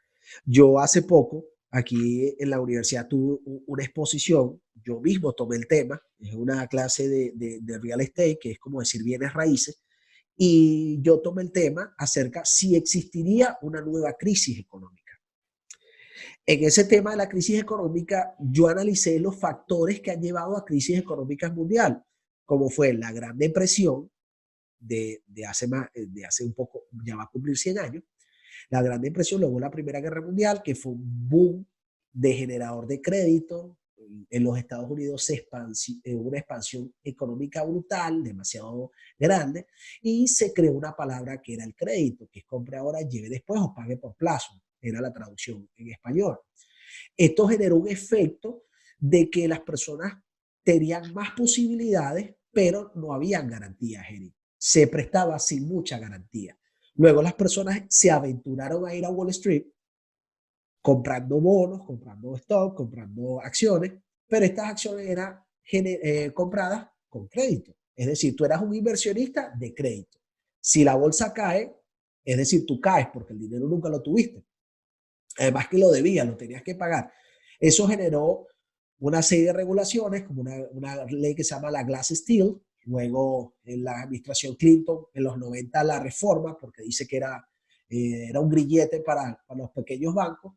Yo hace poco, aquí en la universidad, tuve una exposición, yo mismo tomé el tema, es una clase de real estate, que es como decir bienes raíces, y yo tomé el tema acerca si existiría una nueva crisis económica. En ese tema de la crisis económica, yo analicé los factores que han llevado a crisis económicas mundial, como fue la Gran Depresión de hace un poco, ya va a cumplir 100 años, la Gran Depresión, luego la Primera Guerra Mundial, que fue un boom de generador de crédito. En los Estados Unidos una expansión económica brutal, demasiado grande, y se creó una palabra que era el crédito, que es compre ahora, lleve después o pague por plazo, era la traducción en español. Esto generó un efecto de que las personas tenían más posibilidades, pero no habían garantías, Eric. Se prestaba sin mucha garantía. Luego las personas se aventuraron a ir a Wall Street comprando bonos, comprando stock, comprando acciones, pero estas acciones eran compradas con crédito. Es decir, tú eras un inversionista de crédito. Si la bolsa cae, es decir, tú caes porque el dinero nunca lo tuviste. Además que lo debías, lo tenías que pagar. Eso generó una serie de regulaciones, como una ley que se llama la Glass-Steagall. Luego, en la administración Clinton, en los 90, la reforma, porque dice que era un grillete para los pequeños bancos.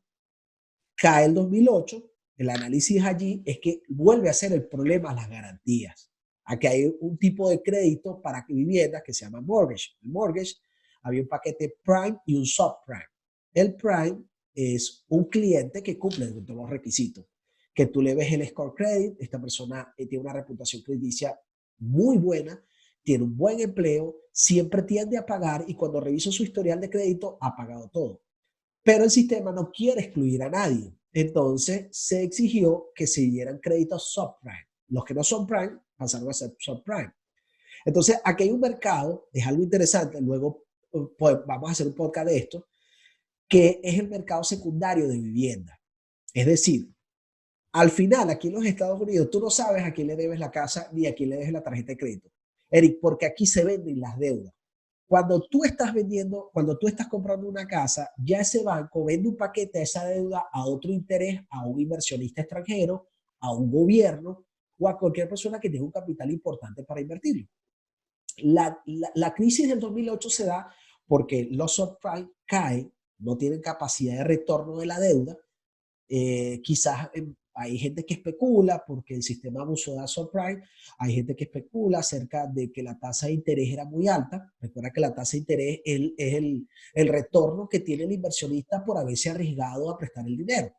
Cae el 2008, el análisis allí es que vuelve a ser el problema las garantías. Aquí hay un tipo de crédito para viviendas que se llama mortgage. El mortgage, había un paquete prime y un subprime. El prime es un cliente que cumple con todos los requisitos. Que tú le ves el score credit, esta persona tiene una reputación crediticia muy buena, tiene un buen empleo, siempre tiende a pagar y cuando reviso su historial de crédito ha pagado todo. Pero el sistema no quiere excluir a nadie. Entonces se exigió que se dieran créditos subprime. Los que no son prime pasaron a ser subprime. Entonces aquí hay un mercado, es algo interesante, luego pues, vamos a hacer un podcast de esto, que es el mercado secundario de vivienda. Es decir, al final, aquí en los Estados Unidos, tú no sabes a quién le debes la casa ni a quién le debes la tarjeta de crédito. Eric, porque aquí se venden las deudas. Cuando tú estás comprando una casa, ya ese banco vende un paquete de esa deuda a otro interés, a un inversionista extranjero, a un gobierno o a cualquier persona que tenga un capital importante para invertirlo. La crisis del 2008 se da porque los subprime caen, no tienen capacidad de retorno de la deuda. Quizás hay gente que especula porque el sistema abusó de subprime, hay gente que especula acerca de que la tasa de interés era muy alta. Recuerda que la tasa de interés es el retorno que tiene el inversionista por haberse arriesgado a prestar el dinero.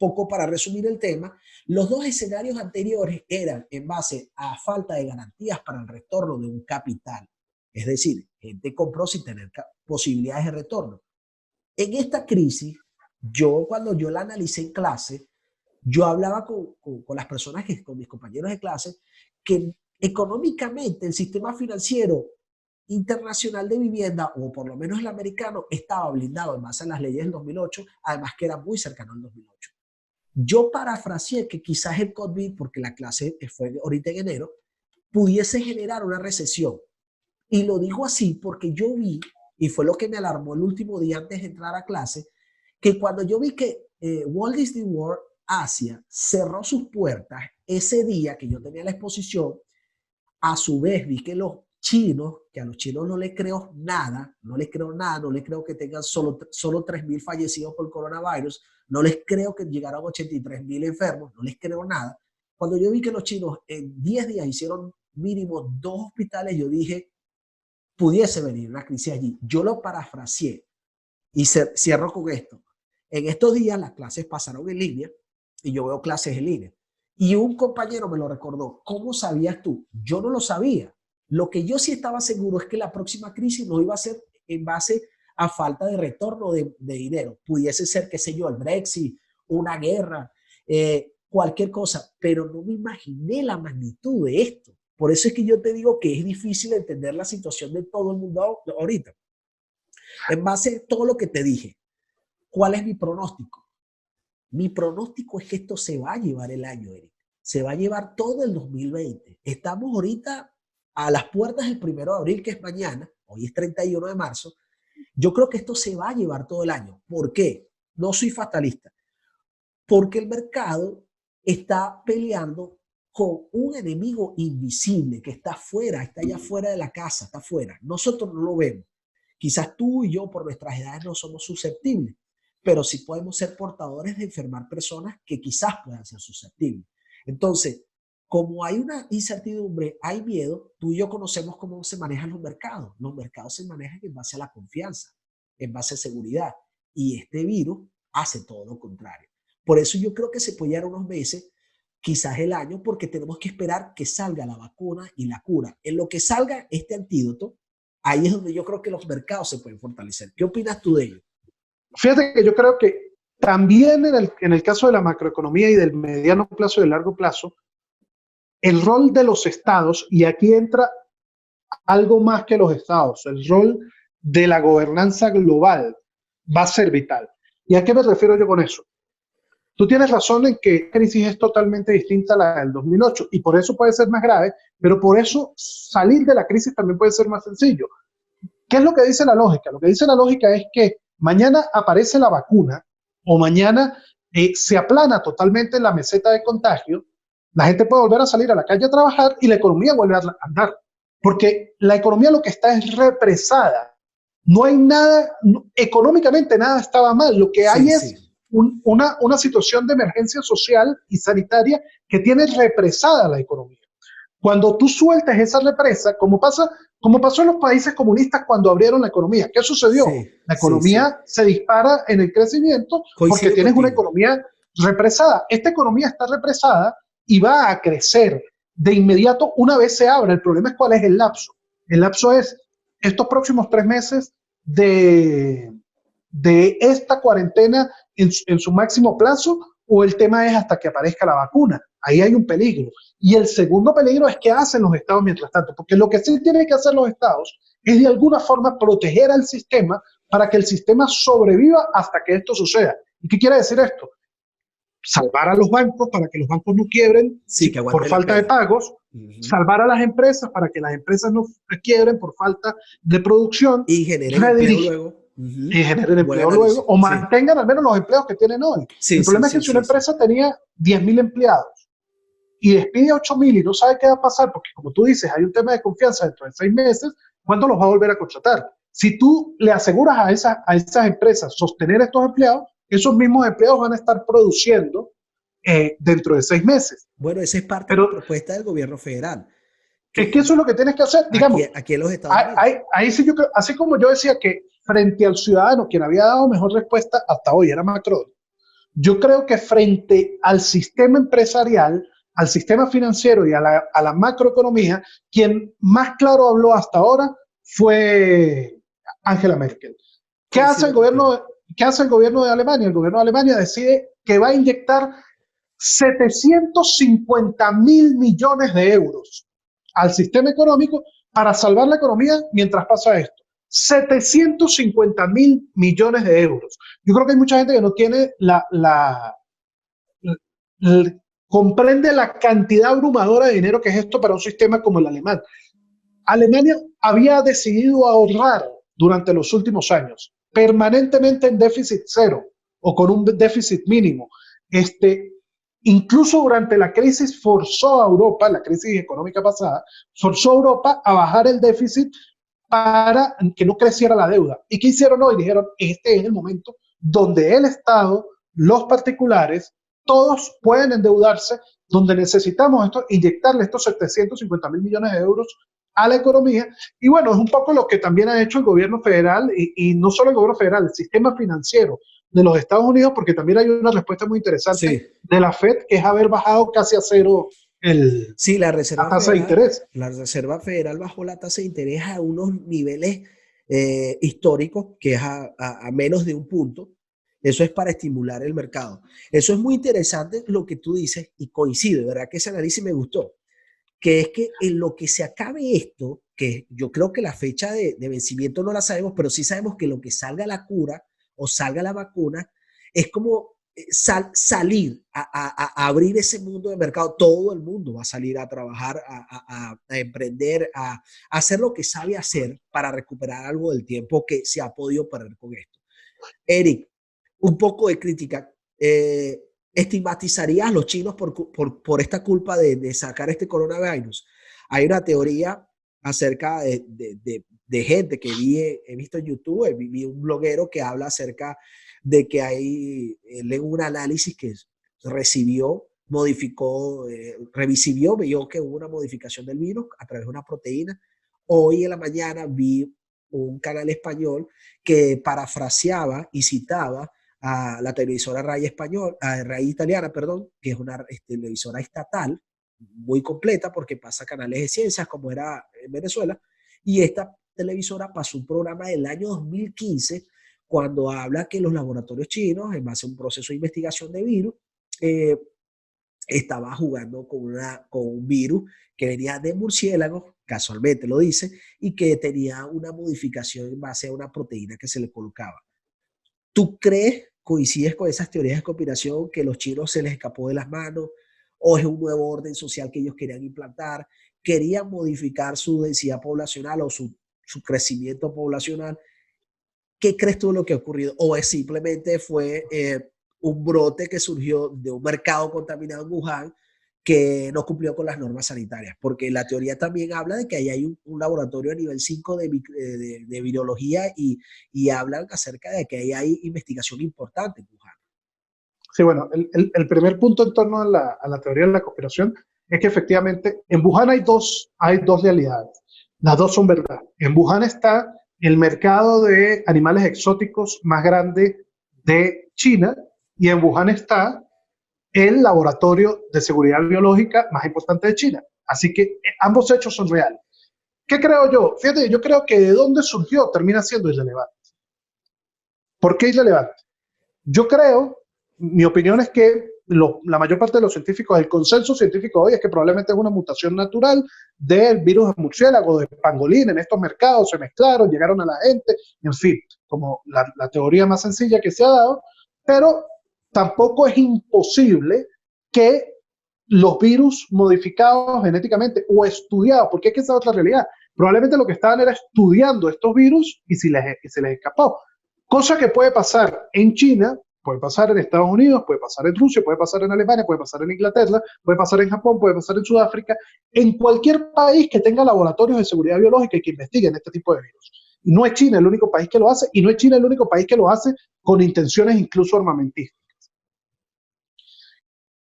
poco para resumir el tema, los dos escenarios anteriores eran en base a falta de garantías para el retorno de un capital. Es decir, gente compró sin tener posibilidades de retorno. En esta crisis, cuando yo la analicé en clase, yo hablaba con las personas, con mis compañeros de clase, que económicamente el sistema financiero internacional de vivienda, o por lo menos el americano, estaba blindado en base a las leyes del 2008, además que era muy cercano al 2008. Yo parafraseé que quizás el COVID, porque la clase fue ahorita en enero, pudiese generar una recesión. Y lo digo así porque yo vi, y fue lo que me alarmó el último día antes de entrar a clase, que cuando yo vi que Walt Disney World Asia cerró sus puertas ese día que yo tenía la exposición, a su vez vi que los chinos, que a los chinos no les creo nada, no les creo que tengan solo 3.000 fallecidos por coronavirus, no les creo que llegaron a 83.000 enfermos, no les creo nada. Cuando yo vi que los chinos en 10 días hicieron mínimo 2 hospitales, yo dije, pudiese venir una crisis allí. Yo lo parafraseé y cierro con esto. En estos días las clases pasaron en línea y yo veo clases en línea. Y un compañero me lo recordó. ¿Cómo sabías tú? Yo no lo sabía. Lo que yo sí estaba seguro es que la próxima crisis no iba a ser en base a falta de retorno de dinero. Pudiese ser, qué sé yo, el Brexit, una guerra, cualquier cosa, pero no me imaginé la magnitud de esto. Por eso es que yo te digo que es difícil entender la situación de todo el mundo ahorita. En base a todo lo que te dije, ¿cuál es mi pronóstico? Mi pronóstico es que esto se va a llevar el año, Eric. Se va a llevar todo el 2020. Estamos ahorita a las puertas del 1 de abril, que es mañana. Hoy es 31 de marzo. Yo creo que esto se va a llevar todo el año. ¿Por qué? No soy fatalista. Porque el mercado está peleando con un enemigo invisible que está afuera, está allá afuera de la casa, está afuera. Nosotros no lo vemos. Quizás tú y yo, por nuestras edades, no somos susceptibles, pero sí podemos ser portadores de enfermar personas que quizás puedan ser susceptibles. Entonces, como hay una incertidumbre, hay miedo, tú y yo conocemos cómo se manejan los mercados. Los mercados se manejan en base a la confianza, en base a seguridad. Y este virus hace todo lo contrario. Por eso yo creo que se puede llevar unos meses, quizás el año, porque tenemos que esperar que salga la vacuna y la cura. En lo que salga este antídoto, ahí es donde yo creo que los mercados se pueden fortalecer. ¿Qué opinas tú de ello? Fíjate que yo creo que también en el caso de la macroeconomía y del mediano plazo y del largo plazo, el rol de los estados, y aquí entra algo más que los estados, el rol de la gobernanza global va a ser vital. ¿Y a qué me refiero yo con eso? Tú tienes razón en que la crisis es totalmente distinta a la del 2008 y por eso puede ser más grave, pero por eso salir de la crisis también puede ser más sencillo. ¿Qué es lo que dice la lógica? Lo que dice la lógica es que mañana aparece la vacuna o mañana se aplana totalmente la meseta de contagio, la gente puede volver a salir a la calle a trabajar y la economía vuelve a andar. Porque la economía lo que está es represada. No hay nada, económicamente nada estaba mal. Lo que hay es una situación de emergencia social y sanitaria que tiene represada la economía. Cuando tú sueltas esa represa, como pasó en los países comunistas cuando abrieron la economía, ¿qué sucedió? La economía se dispara en el crecimiento porque tienes una economía represada. Esta economía está represada y va a crecer de inmediato una vez se abra. El problema es cuál es el lapso. El lapso es estos próximos 3 meses de esta cuarentena en su máximo plazo, o el tema es hasta que aparezca la vacuna. Ahí hay un peligro. Y el segundo peligro es qué hacen los estados mientras tanto, porque lo que sí tienen que hacer los estados es de alguna forma proteger al sistema para que el sistema sobreviva hasta que esto suceda. ¿Y qué quiere decir esto? Salvar a los bancos para que los bancos no quiebren por falta de pagos, salvar a las empresas para que las empresas no quiebren por falta de producción y generen empleo luego. Y generen empleo luego, o mantengan al menos los empleos que tienen hoy. El problema es que si una empresa tenía 10.000 empleados y despide a 8.000 y no sabe qué va a pasar, porque como tú dices, hay un tema de confianza dentro de 6 meses, ¿cuándo los va a volver a contratar? Si tú le aseguras a esas empresas sostener estos empleados, esos mismos empleados van a estar produciendo dentro de 6 meses. Bueno, esa es parte de la propuesta del gobierno federal. Es que eso es lo que tienes que hacer, digamos. Aquí en los Estados Unidos. Ahí sí yo creo, así como yo decía que frente al ciudadano, quien había dado mejor respuesta hasta hoy era Macron, Yo creo que frente al sistema empresarial, al sistema financiero y a la macroeconomía, quien más claro habló hasta ahora fue Angela Merkel. ¿Qué Sí, sí, hace el gobierno, ¿qué hace el gobierno de Alemania? El gobierno de Alemania decide que va a inyectar 750.000 millones de euros al sistema económico para salvar la economía mientras pasa esto. 750.000 millones de euros. Yo creo que hay mucha gente que no tiene comprende la cantidad abrumadora de dinero que es esto para un sistema como el alemán. Alemania había decidido ahorrar durante los últimos años, permanentemente en déficit cero o con un déficit mínimo. Incluso durante la crisis forzó a Europa, la crisis económica pasada, forzó a Europa a bajar el déficit para que no creciera la deuda. ¿Y qué hicieron hoy? Dijeron, este es el momento donde el Estado, los particulares, todos pueden endeudarse, donde necesitamos inyectarle estos 750.000 millones de euros a la economía. Y bueno, es un poco lo que también ha hecho el gobierno federal, y no solo el gobierno federal, el sistema financiero de los Estados Unidos, porque también hay una respuesta muy interesante sí. de la Fed, que es haber bajado casi a cero Sí, la tasa de interés. La Reserva Federal bajó la tasa de interés a unos niveles históricos, que es a menos de un punto. Eso es para estimular el mercado. Eso es muy interesante lo que tú dices y coincide, ¿verdad? Que ese análisis me gustó, que es que en lo que se acabe esto, que yo creo que la fecha de vencimiento no la sabemos, pero sí sabemos que lo que salga la cura o salga la vacuna, es como salir a abrir ese mundo de mercado. Todo el mundo va a salir a trabajar, a emprender, a hacer lo que sabe hacer para recuperar algo del tiempo que se ha podido perder con esto. Eric, un poco de crítica. ¿Estigmatizarías a los chinos por esta culpa de sacar este coronavirus? Hay una teoría acerca de gente que he visto en YouTube, vi un bloguero que habla acerca de que hay un análisis que recibió, modificó, revisivió, vio que hubo una modificación del virus a través de una proteína. Hoy en la mañana vi un canal español que parafraseaba y citaba a la televisora RAI español, a RAI italiana, perdón, que es una televisora estatal muy completa porque pasa canales de ciencias como era en Venezuela, y esta televisora pasó un programa del año 2015 cuando habla que los laboratorios chinos, en base a un proceso de investigación de virus, eh, estaba jugando con un virus que venía de murciélagos, casualmente lo dice, y que tenía una modificación en base a una proteína que se le colocaba. ¿Tú crees, coincides con esas teorías de conspiración, que los chinos se les escapó de las manos o es un nuevo orden social que ellos querían implantar? ¿Querían modificar su densidad poblacional o su crecimiento poblacional? ¿Qué crees tú de lo que ha ocurrido? ¿O es simplemente fue un brote que surgió de un mercado contaminado en Wuhan que no cumplió con las normas sanitarias? Porque la teoría también habla de que ahí hay un laboratorio a nivel 5 de virología y hablan acerca de que ahí hay investigación importante en Wuhan. Sí, bueno, el primer punto en torno a la teoría de la conspiración es que efectivamente en Wuhan hay dos realidades. Las dos son verdad. En Wuhan está el mercado de animales exóticos más grande de China y en Wuhan está el laboratorio de seguridad biológica más importante de China. Así que ambos hechos son reales. ¿Qué creo yo? Fíjate, yo creo que de dónde surgió termina siendo irrelevante. ¿Por qué irrelevante? Yo creo, mi opinión es que la mayor parte de los científicos, el consenso científico hoy es que probablemente es una mutación natural del virus de murciélago, de pangolín. En estos mercados se mezclaron, llegaron a la gente, en fin, como la teoría más sencilla que se ha dado, pero tampoco es imposible que los virus modificados genéticamente o estudiados, porque es que esa es otra realidad, probablemente lo que estaban era estudiando estos virus y se les escapó. Cosa que puede pasar en China, puede pasar en Estados Unidos, puede pasar en Rusia, puede pasar en Alemania, puede pasar en Inglaterra, puede pasar en Japón, puede pasar en Sudáfrica, en cualquier país que tenga laboratorios de seguridad biológica y que investiguen este tipo de virus. Y no es China el único país que lo hace, y no es China el único país que lo hace con intenciones incluso armamentísticas.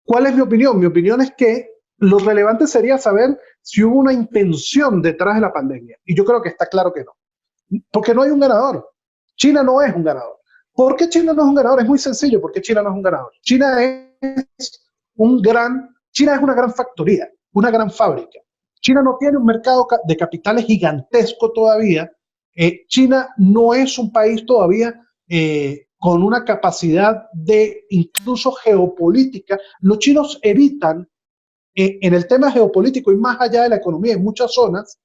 ¿Cuál es mi opinión? Mi opinión es que lo relevante sería saber si hubo una intención detrás de la pandemia. Y yo creo que está claro que no. Porque no hay un ganador. China no es un ganador. ¿Por qué China no es un ganador? Es muy sencillo. ¿Por qué China no es un ganador? China es una gran factoría, una gran fábrica. China no tiene un mercado de capitales gigantesco todavía. China no es un país todavía con una capacidad de incluso geopolítica. Los chinos evitan en el tema geopolítico y más allá de la economía en muchas zonas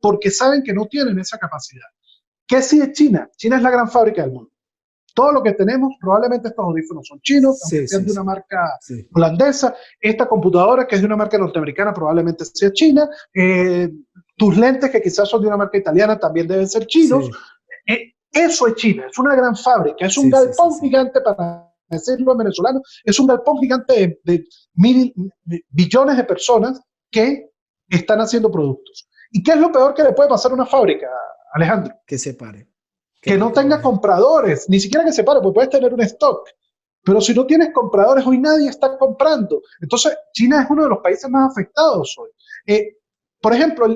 porque saben que no tienen esa capacidad. ¿Qué sí es China? China es la gran fábrica del mundo. Todo lo que tenemos, probablemente estos audífonos son chinos, aunque Sí, sean sí, de una sí. marca Sí, holandesa. Esta computadora, que es de una marca norteamericana, probablemente sea china. Tus lentes, que quizás son de una marca italiana, también deben ser chinos. sí, Eso es China, es una gran fábrica, es un sí, sí, sí, galpón sí. gigante, para decirlo en venezolano, es un galpón gigante de billones de personas que están haciendo productos. ¿Y qué es lo peor que le puede pasar a una fábrica, Alejandro? Que se pare. Que Que no no tenga trabaje. compradores, ni siquiera que se pare, porque puedes tener un stock. Pero si no tienes compradores, hoy nadie está comprando. Entonces, China es uno de los países más afectados hoy. Eh, por ejemplo,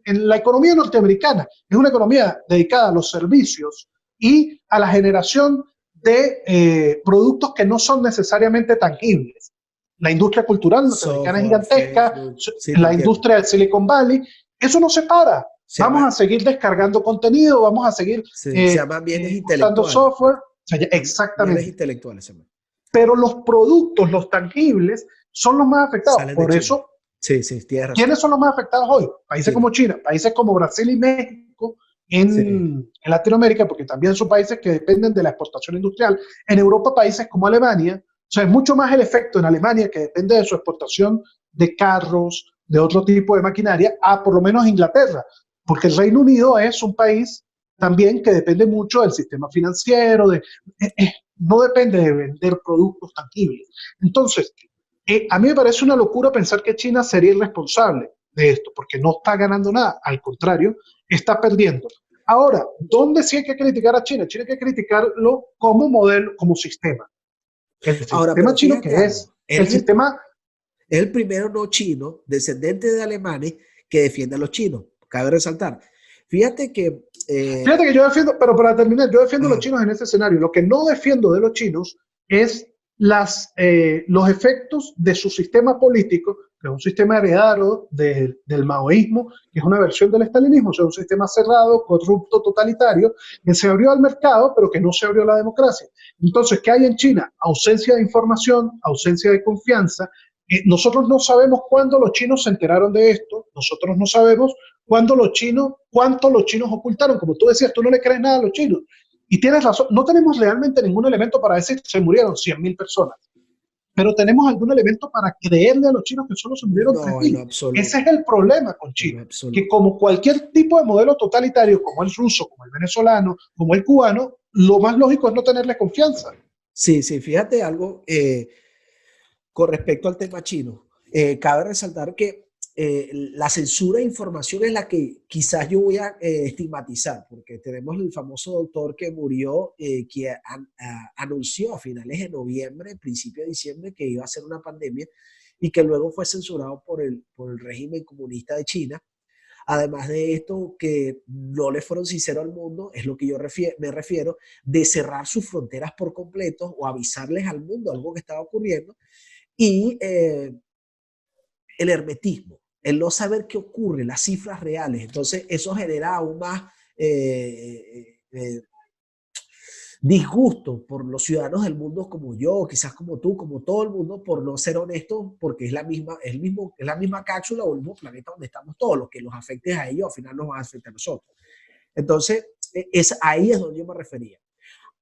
la economía norteamericana es una economía dedicada a los servicios y a la generación de productos que no son necesariamente tangibles. La industria cultural norteamericana es Software, gigantesca, Facebook. Sí, te la entiendo. industria del Silicon Valley, eso no se para. Se Vamos llama, a seguir descargando contenido, vamos a seguir se llama bienes usando intelectuales. software. O sea, Bienes exactamente. intelectuales se llama. Pero los productos, los tangibles, son los más afectados. Salen de Por China. eso, Sí, sí, tienes razón. ¿quiénes son los más afectados hoy? Países China. como China, países como Brasil y México Sí, en Latinoamérica, porque también son países que dependen de la exportación industrial. En Europa, países como Alemania. O sea, es mucho más el efecto en Alemania, que depende de su exportación de carros, de otro tipo de maquinaria, a por lo menos Inglaterra, porque el Reino Unido es un país también que depende mucho del sistema financiero, no depende de vender productos tangibles. Entonces, a mí me parece una locura pensar que China sería irresponsable de esto, porque no está ganando nada, al contrario, está perdiendo. Ahora, ¿dónde sí hay que criticar a China? China hay que criticarlo como modelo, como sistema. El ahora, sistema pero chino, fíjate que algo. es el sistema. Es el primero no chino, descendiente de alemanes, que defiende a los chinos. Cabe resaltar. Fíjate que... Fíjate que yo defiendo, pero para terminar, yo defiendo a los ah, chinos en ese escenario. Lo que no defiendo de los chinos es los efectos de su sistema político, que es un sistema heredado del maoísmo, que es una versión del estalinismo, o sea, un sistema cerrado, corrupto, totalitario, que se abrió al mercado, pero que no se abrió a la democracia. Entonces, ¿qué hay en China? Ausencia de información, ausencia de confianza. Nosotros no sabemos cuándo los chinos se enteraron de esto, nosotros no sabemos cuánto los chinos ocultaron. Como tú decías, tú no le crees nada a los chinos. Y tienes razón, no tenemos realmente ningún elemento para decir que se murieron 100.000 personas, pero tenemos algún elemento para creerle a los chinos que solo se murieron no, en lo 3.000. Ese absoluto. es el problema con En lo China, que absoluto. como cualquier tipo de modelo totalitario, como el ruso, como el venezolano, como el cubano, lo más lógico es no tenerle confianza. Sí, sí, fíjate algo con respecto al tema chino. Cabe resaltar que la censura de información es la que quizás yo voy a estigmatizar, porque tenemos el famoso doctor que murió, que anunció a finales de noviembre, principio de diciembre, que iba a ser una pandemia y que luego fue censurado por el régimen comunista de China. Además de esto, que no le fueron sinceros al mundo, es lo que me refiero, de cerrar sus fronteras por completo o avisarles al mundo algo que estaba ocurriendo. Y el hermetismo, el no saber qué ocurre, las cifras reales. Entonces, eso genera aún más disgusto por los ciudadanos del mundo como yo, quizás como tú, como todo el mundo, por no ser honestos, porque es la misma cápsula o el mismo planeta donde estamos todos. Lo que los afecte a ellos, al final nos va a afectar a nosotros. Entonces, ahí es donde yo me refería.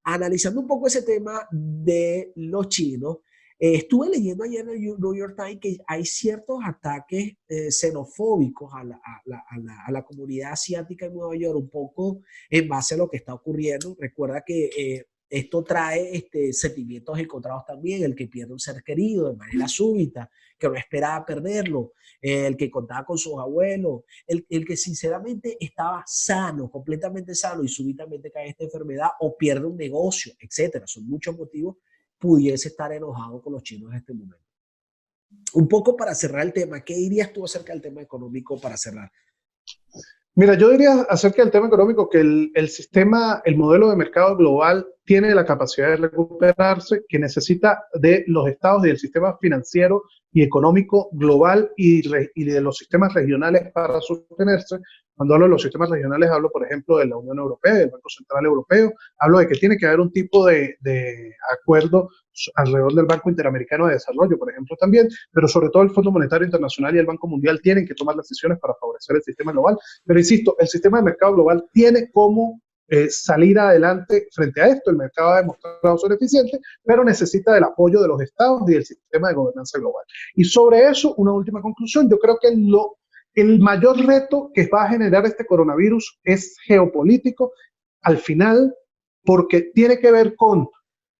Analizando un poco ese tema de los chinos, estuve leyendo ayer en el New York Times que hay ciertos ataques xenofóbicos a la comunidad asiática en Nueva York, un poco en base a lo que está ocurriendo. Recuerda que esto trae sentimientos encontrados también, el que pierde un ser querido de manera súbita, que no esperaba perderlo, el que contaba con sus abuelos, el que sinceramente estaba sano, completamente sano y súbitamente cae esta enfermedad o pierde un negocio, etcétera. Son muchos motivos, pudiese estar enojado con los chinos en este momento. Un poco para cerrar el tema, ¿qué dirías tú acerca del tema económico para cerrar? Mira, yo diría acerca del tema económico que el sistema, el modelo de mercado global tiene la capacidad de recuperarse, que necesita de los estados y del sistema financiero y económico global y de los sistemas regionales para sostenerse. Cuando hablo de los sistemas regionales, hablo, por ejemplo, de la Unión Europea, del Banco Central Europeo, hablo de que tiene que haber un tipo de acuerdo alrededor del Banco Interamericano de Desarrollo, por ejemplo, también, pero sobre todo el Fondo Monetario Internacional y el Banco Mundial tienen que tomar decisiones para favorecer el sistema global. Pero insisto, el sistema de mercado global tiene como salir adelante frente a esto. El mercado ha demostrado ser eficiente, pero necesita del apoyo de los estados y del sistema de gobernanza global. Y sobre eso, una última conclusión. Yo creo que el mayor reto que va a generar este coronavirus es geopolítico, al final, porque tiene que ver con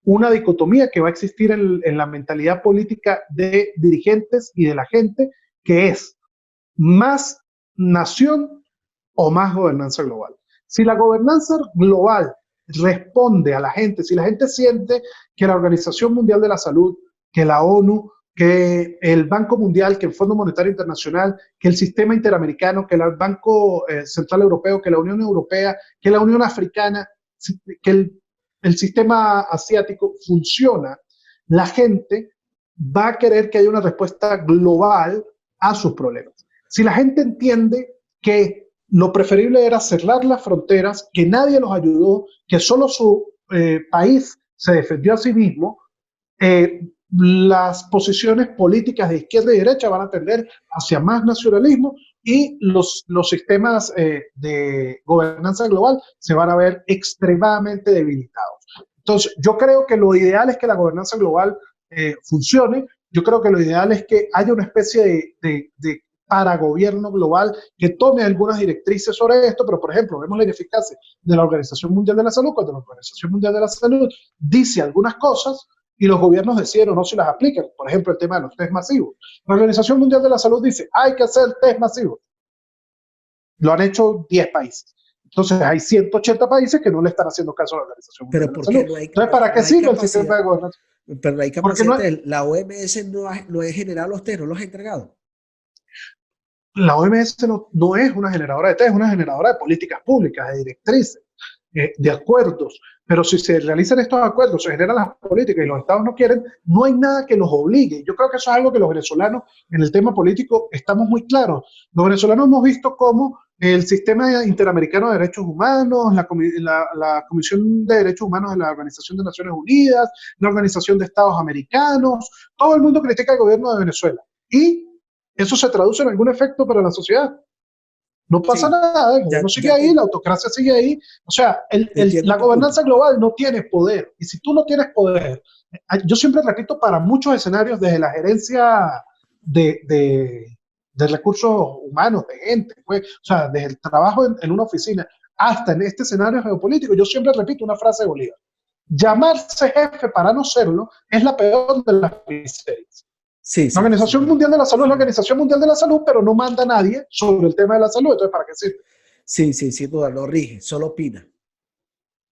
una dicotomía que va a existir en la mentalidad política de dirigentes y de la gente, que es más nación o más gobernanza global. Si la gobernanza global responde a la gente, si la gente siente que la Organización Mundial de la Salud, que la ONU, que el Banco Mundial, que el Fondo Monetario Internacional, que el sistema interamericano, que el Banco Central Europeo, que la Unión Europea, que la Unión Africana, que el sistema asiático funciona, la gente va a querer que haya una respuesta global a sus problemas. Si la gente entiende que lo preferible era cerrar las fronteras, que nadie los ayudó, que solo su país se defendió a sí mismo, las posiciones políticas de izquierda y derecha van a tender hacia más nacionalismo y los sistemas de gobernanza global se van a ver extremadamente debilitados. Entonces, yo creo que lo ideal es que la gobernanza global funcione. Yo creo que lo ideal es que haya una especie de para gobierno global que tome algunas directrices sobre esto, pero por ejemplo, vemos la ineficacia de la Organización Mundial de la Salud, cuando la Organización Mundial de la Salud dice algunas cosas y los gobiernos deciden o no si las aplican. Por ejemplo, el tema de los test masivos. La Organización Mundial de la Salud dice, hay que hacer test masivos. Lo han hecho 10 países. Entonces hay 180 países que no le están haciendo caso a la Organización Mundial Pero de la ¿por Salud. qué no hay, Entonces, ¿para qué no hay sirve el sistema capacidad? de gobernanza? Pero no hay Porque capacidad. no, La OMS no ha generado los test, no los ha entregado. la OMS no es una generadora de test, es una generadora de políticas públicas, de directrices, de acuerdos. Pero si se realizan estos acuerdos, se generan las políticas y los estados no quieren, no hay nada que los obligue. Yo creo que eso es algo que los venezolanos en el tema político estamos muy claros. Los venezolanos hemos visto cómo el sistema interamericano de derechos humanos, la Comisión de Derechos Humanos de la Organización de Naciones Unidas, la Organización de Estados Americanos, todo el mundo critica al gobierno de Venezuela. Y eso se traduce en algún efecto para la sociedad. No pasa Sí, nada, el gobierno sigue ahí, la autocracia sigue ahí. O sea, entiendo la tu punto. gobernanza global no tiene poder. Y si tú no tienes poder, yo siempre repito, para muchos escenarios, desde la gerencia de recursos humanos, de gente, pues, o sea, desde el trabajo en una oficina hasta en este escenario geopolítico, yo siempre repito una frase de Bolívar. Llamarse jefe para no serlo es la peor de las miserias. Sí, La sí, sin Organización duda. Mundial de la Salud es la Organización Mundial de la Salud, pero no manda a nadie sobre el tema de la salud. Entonces, ¿para qué sirve? Sí, sí, sin duda, no rige, solo opina.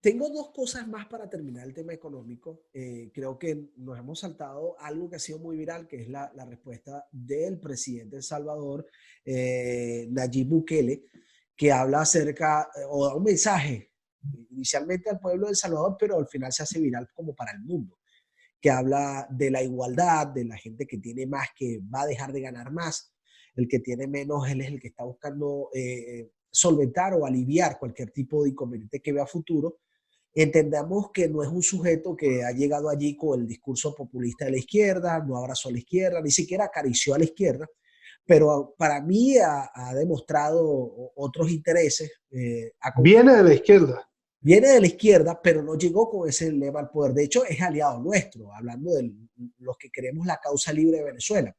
Tengo dos cosas más para terminar el tema económico. Creo que nos hemos saltado algo que ha sido muy viral, que es la respuesta del presidente de El Salvador, Nayib Bukele, que habla acerca o da un mensaje inicialmente al pueblo de El Salvador, pero al final se hace viral como para el mundo, que habla de la igualdad, de la gente que tiene más que va a dejar de ganar más, el que tiene menos, él es el que está buscando solventar o aliviar cualquier tipo de inconveniente que vea a futuro. Entendamos que no es un sujeto que ha llegado allí con el discurso populista de la izquierda, no abrazó a la izquierda, ni siquiera acarició a la izquierda, pero para mí ha demostrado otros intereses. Viene de la izquierda. Viene de la izquierda, pero no llegó con ese lema al poder. De hecho, es aliado nuestro, hablando de los que queremos la causa libre de Venezuela.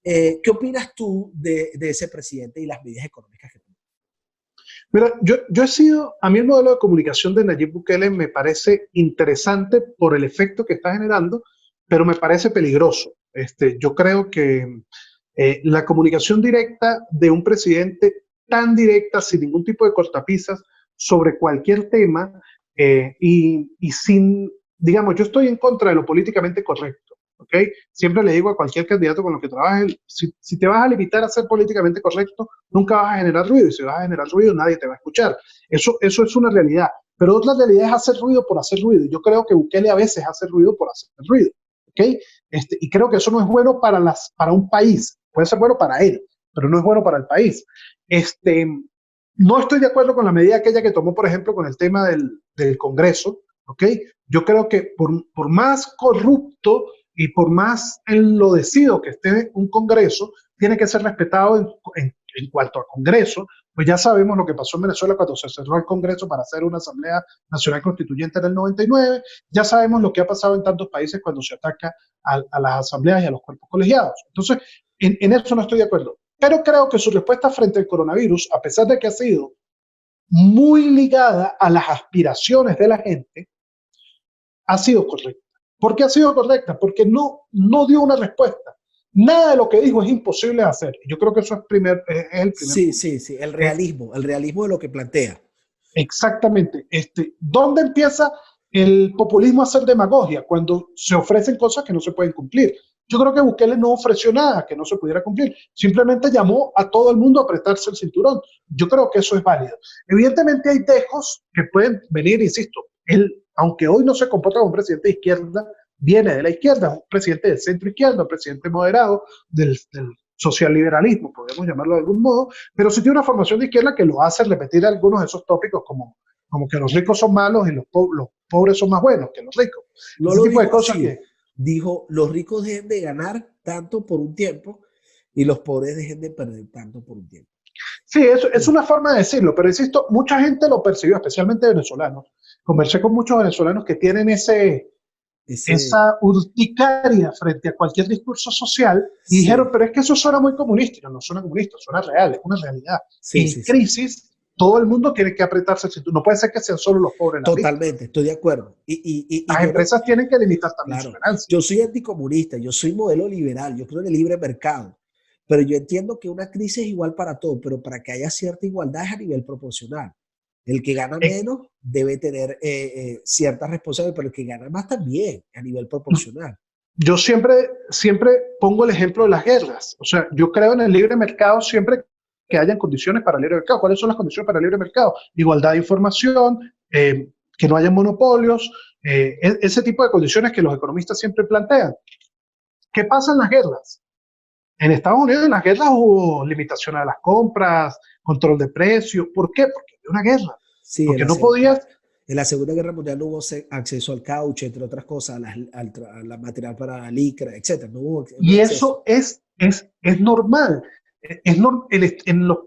¿Qué opinas tú de ese presidente y las medidas económicas que toma? Mira, yo he sido, a mí el modelo de comunicación de Nayib Bukele me parece interesante por el efecto que está generando, pero me parece peligroso. Yo creo que la comunicación directa de un presidente tan directa, sin ningún tipo de cortapisas, sobre cualquier tema y sin, digamos, yo estoy en contra de lo políticamente correcto. ¿ok? Siempre le digo a cualquier candidato con lo que trabaje, si te vas a limitar a ser políticamente correcto, nunca vas a generar ruido, y si vas a generar ruido, nadie te va a escuchar. Eso es una realidad. Pero otra realidad es hacer ruido por hacer ruido. Yo creo que Bukele a veces hace ruido por hacer ruido, ¿ok? Y creo que eso no es bueno para un país. Puede ser bueno para él, pero no es bueno para el país. No estoy de acuerdo con la medida aquella que tomó, por ejemplo, con el tema del Congreso, ¿ok? Yo creo que por más corrupto y por más enlodecido que esté un Congreso, tiene que ser respetado en cuanto a Congreso, pues ya sabemos lo que pasó en Venezuela cuando se cerró el Congreso para hacer una Asamblea Nacional Constituyente en el 99, ya sabemos lo que ha pasado en tantos países cuando se ataca a las asambleas y a los cuerpos colegiados. Entonces, en eso no estoy de acuerdo. Pero creo que su respuesta frente al coronavirus, a pesar de que ha sido muy ligada a las aspiraciones de la gente, ha sido correcta. ¿Por qué ha sido correcta? Porque no dio una respuesta. Nada de lo que dijo es imposible de hacer. Yo creo que eso es el primer Sí, punto. sí, sí, el realismo de lo que plantea. Exactamente. ¿Dónde empieza el populismo a hacer demagogia? Cuando se ofrecen cosas que no se pueden cumplir. Yo creo que Bukele no ofreció nada que no se pudiera cumplir. Simplemente llamó a todo el mundo a apretarse el cinturón. Yo creo que eso es válido. Evidentemente hay dejos que pueden venir, insisto, él, aunque hoy no se comporta como un presidente de izquierda, viene de la izquierda, un presidente de centro izquierda, un presidente moderado del socialliberalismo, podemos llamarlo de algún modo, pero sí tiene una formación de izquierda que lo hace repetir algunos de esos tópicos como que los ricos son malos y los pobres son más buenos que los ricos. No Ese lo tipo de dijo cosas así, que... dijo, los ricos dejen de ganar tanto por un tiempo y los pobres dejen de perder tanto por un tiempo. Sí, es una forma de decirlo, pero insisto, mucha gente lo percibió, especialmente venezolanos. Conversé con muchos venezolanos que tienen Ese, esa urticaria frente a cualquier discurso social y dijeron, sí, pero es que eso suena muy comunista. No, no suena comunista, suena real, es una realidad. sí, En sí, sí. crisis, todo el mundo tiene que apretarse el cinturón. No puede ser que sean solo los pobres las víctimas. Totalmente, estoy de acuerdo. Y Las yo no, empresas tienen que limitar también su claro, ganancia. yo soy anticomunista, yo soy modelo liberal, yo creo en el libre mercado, pero yo entiendo que una crisis es igual para todos, pero para que haya cierta igualdad es a nivel proporcional. El que gana Eh, menos debe tener cierta responsabilidad, pero el que gana más también a nivel proporcional. yo siempre pongo el ejemplo de las guerras. O sea, yo creo en el libre mercado siempre que hayan condiciones para el libre mercado. ¿Cuáles son las condiciones para el libre mercado? Igualdad de información, que no haya monopolios, ese tipo de condiciones que los economistas siempre plantean. ¿Qué pasa en las guerras? En Estados Unidos en las guerras hubo limitación a las compras, control de precios. ¿Por qué? Porque había una guerra. Sí, Porque no podías... en la Segunda Guerra Mundial no hubo acceso al caucho, entre otras cosas, a la material para la licra, etc. No hubo Y acceso. eso es normal.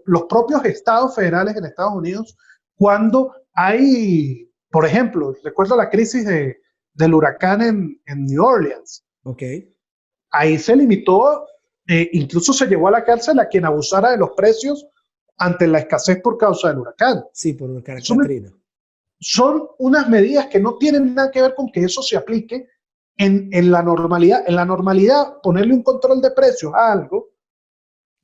Los propios estados federales en Estados Unidos, cuando hay, por ejemplo, recuerdo la crisis del huracán en New Orleans, Ok, ahí se limitó, incluso se llevó a la cárcel a quien abusara de los precios ante la escasez por causa del huracán. sí, por el Eso me, Katrina. son unas medidas que no tienen nada que ver con que eso se aplique en la normalidad. En la normalidad, ponerle un control de precios a algo,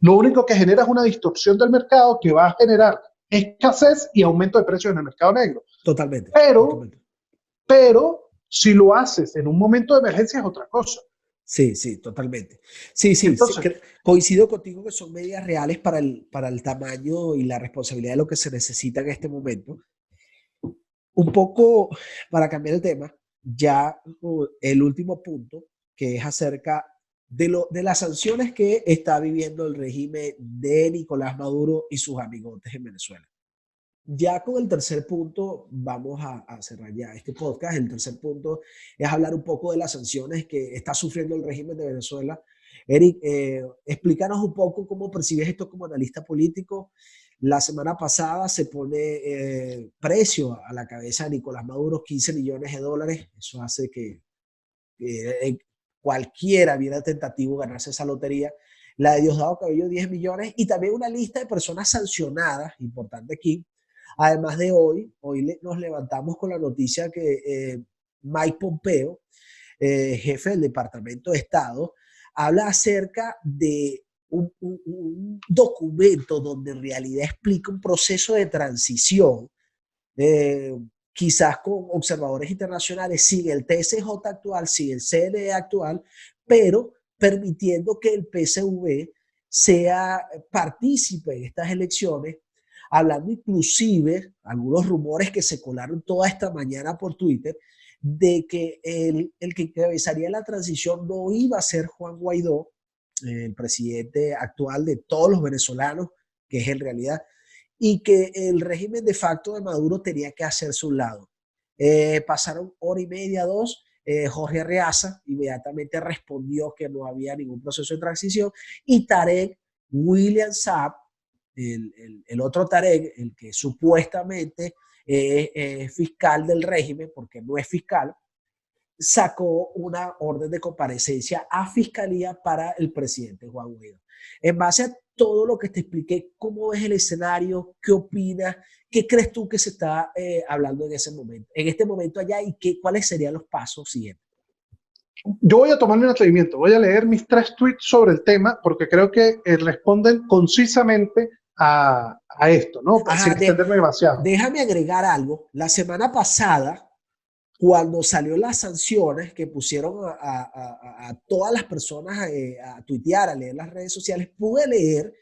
lo único que genera es una distorsión del mercado que va a generar escasez y aumento de precios en el mercado negro. Totalmente, Pero, totalmente. pero si lo haces en un momento de emergencia es otra cosa. Sí, sí, totalmente. Sí, sí, sí, Entonces, coincido contigo que son medidas reales para el tamaño y la responsabilidad de lo que se necesita en este momento. Un poco para cambiar el tema, ya el último punto, que es acerca de las sanciones que está viviendo el régimen de Nicolás Maduro y sus amigotes en Venezuela. Ya con el tercer punto, vamos a cerrar ya este podcast. El tercer punto es hablar un poco de las sanciones que está sufriendo el régimen de Venezuela. Eric, explícanos un poco cómo percibes esto como analista político. La semana pasada se pone precio a la cabeza de Nicolás Maduro, 15 millones de dólares. Eso hace que cualquiera viera tentativo ganarse esa lotería. La de Diosdado Cabello, 10 millones. Y también una lista de personas sancionadas, importante aquí. Además de hoy nos levantamos con la noticia que Mike Pompeo, jefe del Departamento de Estado, habla acerca de un documento donde en realidad explica un proceso de transición, eh, quizás con observadores internacionales, sin el TSJ actual, sin el CNE actual, pero permitiendo que el PSV sea partícipe en estas elecciones, hablando inclusive, algunos rumores que se colaron toda esta mañana por Twitter, de que el que encabezaría la transición no iba a ser Juan Guaidó, el presidente actual de todos los venezolanos, que es en realidad, y que el régimen de facto de Maduro tenía que hacerse un lado. Pasaron hora y media, dos. Jorge Arreaza inmediatamente respondió que no había ningún proceso de transición y Tarek William Saab, el otro Tarek, el que supuestamente es fiscal del régimen, porque no es fiscal, sacó una orden de comparecencia a fiscalía para el presidente Juan Guaidó. En base a todo lo que te expliqué, ¿cómo ves el escenario? ¿Qué opinas? ¿Qué crees tú que se está hablando en ese momento, en este momento allá, y cuáles serían los pasos siguientes? Yo voy a tomarme un atrevimiento, voy a leer mis 3 tweets sobre el tema porque creo que responden concisamente a esto, ¿no? Sin extenderme demasiado. Déjame agregar algo. La semana pasada, cuando salió las sanciones que pusieron a todas las personas a tuitear, a leer las redes sociales, pude leer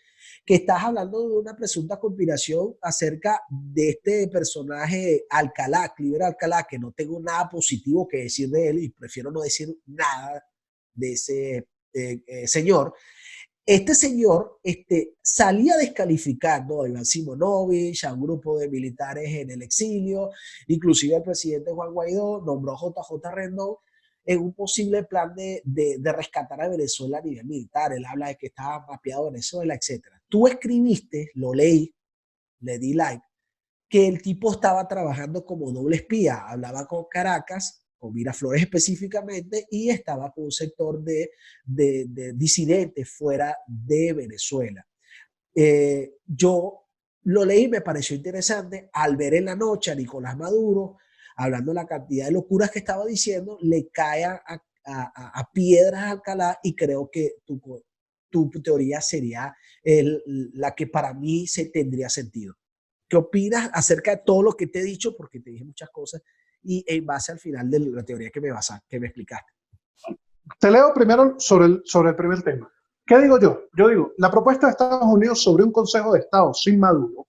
que estás hablando de una presunta conspiración acerca de este personaje Alcalá, Cliver Alcalá, que no tengo nada positivo que decir de él y prefiero no decir nada de ese señor. Este señor salía descalificando a Iván Simonovich, a un grupo de militares en el exilio, inclusive al presidente Juan Guaidó, nombró a JJ Rendón en un posible plan de rescatar a Venezuela a nivel militar. Él habla de que estaba mapeado Venezuela, etc. Tú escribiste, lo leí, le di like, que el tipo estaba trabajando como doble espía, hablaba con Caracas, con Miraflores específicamente, y estaba con un sector de disidentes fuera de Venezuela. Yo lo leí y me pareció interesante. Al ver en la noche a Nicolás Maduro hablando de la cantidad de locuras que estaba diciendo, le cae a piedras a Alcalá, y creo que tu teoría sería la que para mí se tendría sentido. ¿Qué opinas acerca de todo lo que te he dicho? Porque te dije muchas cosas y en base al final de la teoría que me explicaste. Te leo primero sobre el primer tema. ¿Qué digo yo? Yo digo, la propuesta de Estados Unidos sobre un Consejo de Estado sin Maduro,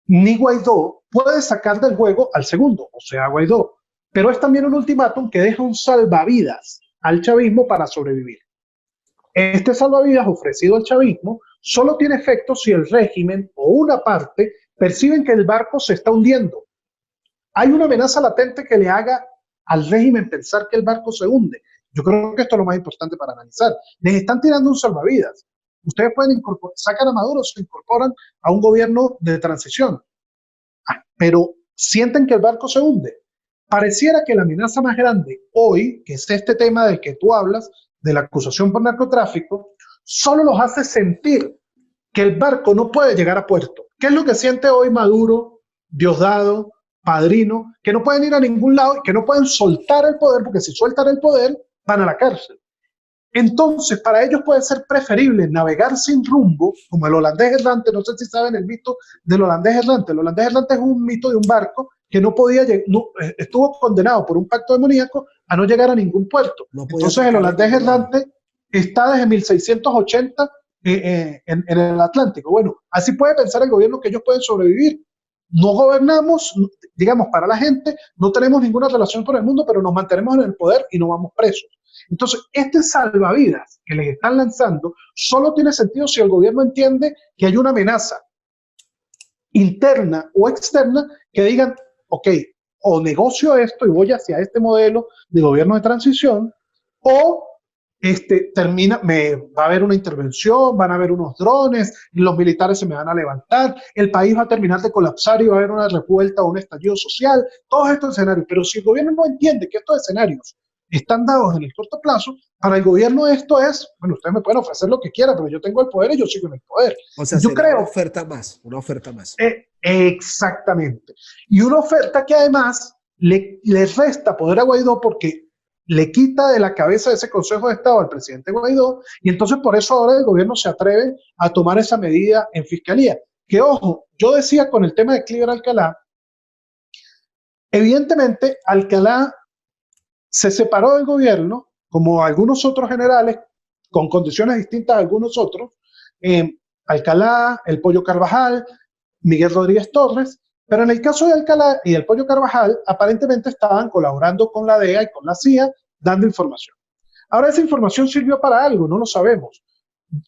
ni Guaidó puede sacar del juego al segundo, o sea, Guaidó. Pero es también un ultimátum que deja un salvavidas al chavismo para sobrevivir. Este salvavidas ofrecido al chavismo solo tiene efecto si el régimen o una parte perciben que el barco se está hundiendo. Hay una amenaza latente que le haga al régimen pensar que el barco se hunde. Yo creo que esto es lo más importante para analizar. Les están tirando un salvavidas. Ustedes pueden sacar a Maduro, se incorporan a un gobierno de transición, pero sienten que el barco se hunde. Pareciera que la amenaza más grande hoy, que es este tema del que tú hablas, de la acusación por narcotráfico, solo los hace sentir que el barco no puede llegar a puerto. ¿Qué es lo que siente hoy Maduro, Diosdado, Padrino? Que no pueden ir a ningún lado, que no pueden soltar el poder, porque si sueltan el poder, van a la cárcel. Entonces, para ellos puede ser preferible navegar sin rumbo, como el holandés errante. No sé si saben el mito del holandés errante. El holandés errante es un mito de un barco que no podía estuvo condenado por un pacto demoníaco a no llegar a ningún puerto. Entonces, el holandés errante está desde 1680 en el Atlántico. Bueno, así puede pensar el gobierno que ellos pueden sobrevivir. No gobernamos, digamos, para la gente, no tenemos ninguna relación con el mundo, pero nos mantenemos en el poder y no vamos presos. Entonces, este salvavidas que les están lanzando solo tiene sentido si el gobierno entiende que hay una amenaza interna o externa que digan, ok, o negocio esto y voy hacia este modelo de gobierno de transición, o va a haber una intervención, van a haber unos drones, los militares se me van a levantar, el país va a terminar de colapsar y va a haber una revuelta o un estallido social, todos estos escenarios. Pero si el gobierno no entiende que estos escenarios están dados en el corto plazo, para el gobierno esto es, bueno, ustedes me pueden ofrecer lo que quieran, pero yo tengo el poder y yo sigo en el poder. O sea, yo creo, una oferta más. Exactamente. Y una oferta que además le resta poder a Guaidó porque le quita de la cabeza de ese Consejo de Estado al presidente Guaidó, y entonces por eso ahora el gobierno se atreve a tomar esa medida en fiscalía. Que ojo, yo decía con el tema de Cliver Alcalá, evidentemente Alcalá se separó del gobierno como algunos otros generales, con condiciones distintas a algunos otros, Alcalá, el Pollo Carvajal, Miguel Rodríguez Torres, pero en el caso de Alcalá y el Pollo Carvajal, aparentemente estaban colaborando con la DEA y con la CIA, dando información. Ahora, esa información sirvió para algo, no lo sabemos.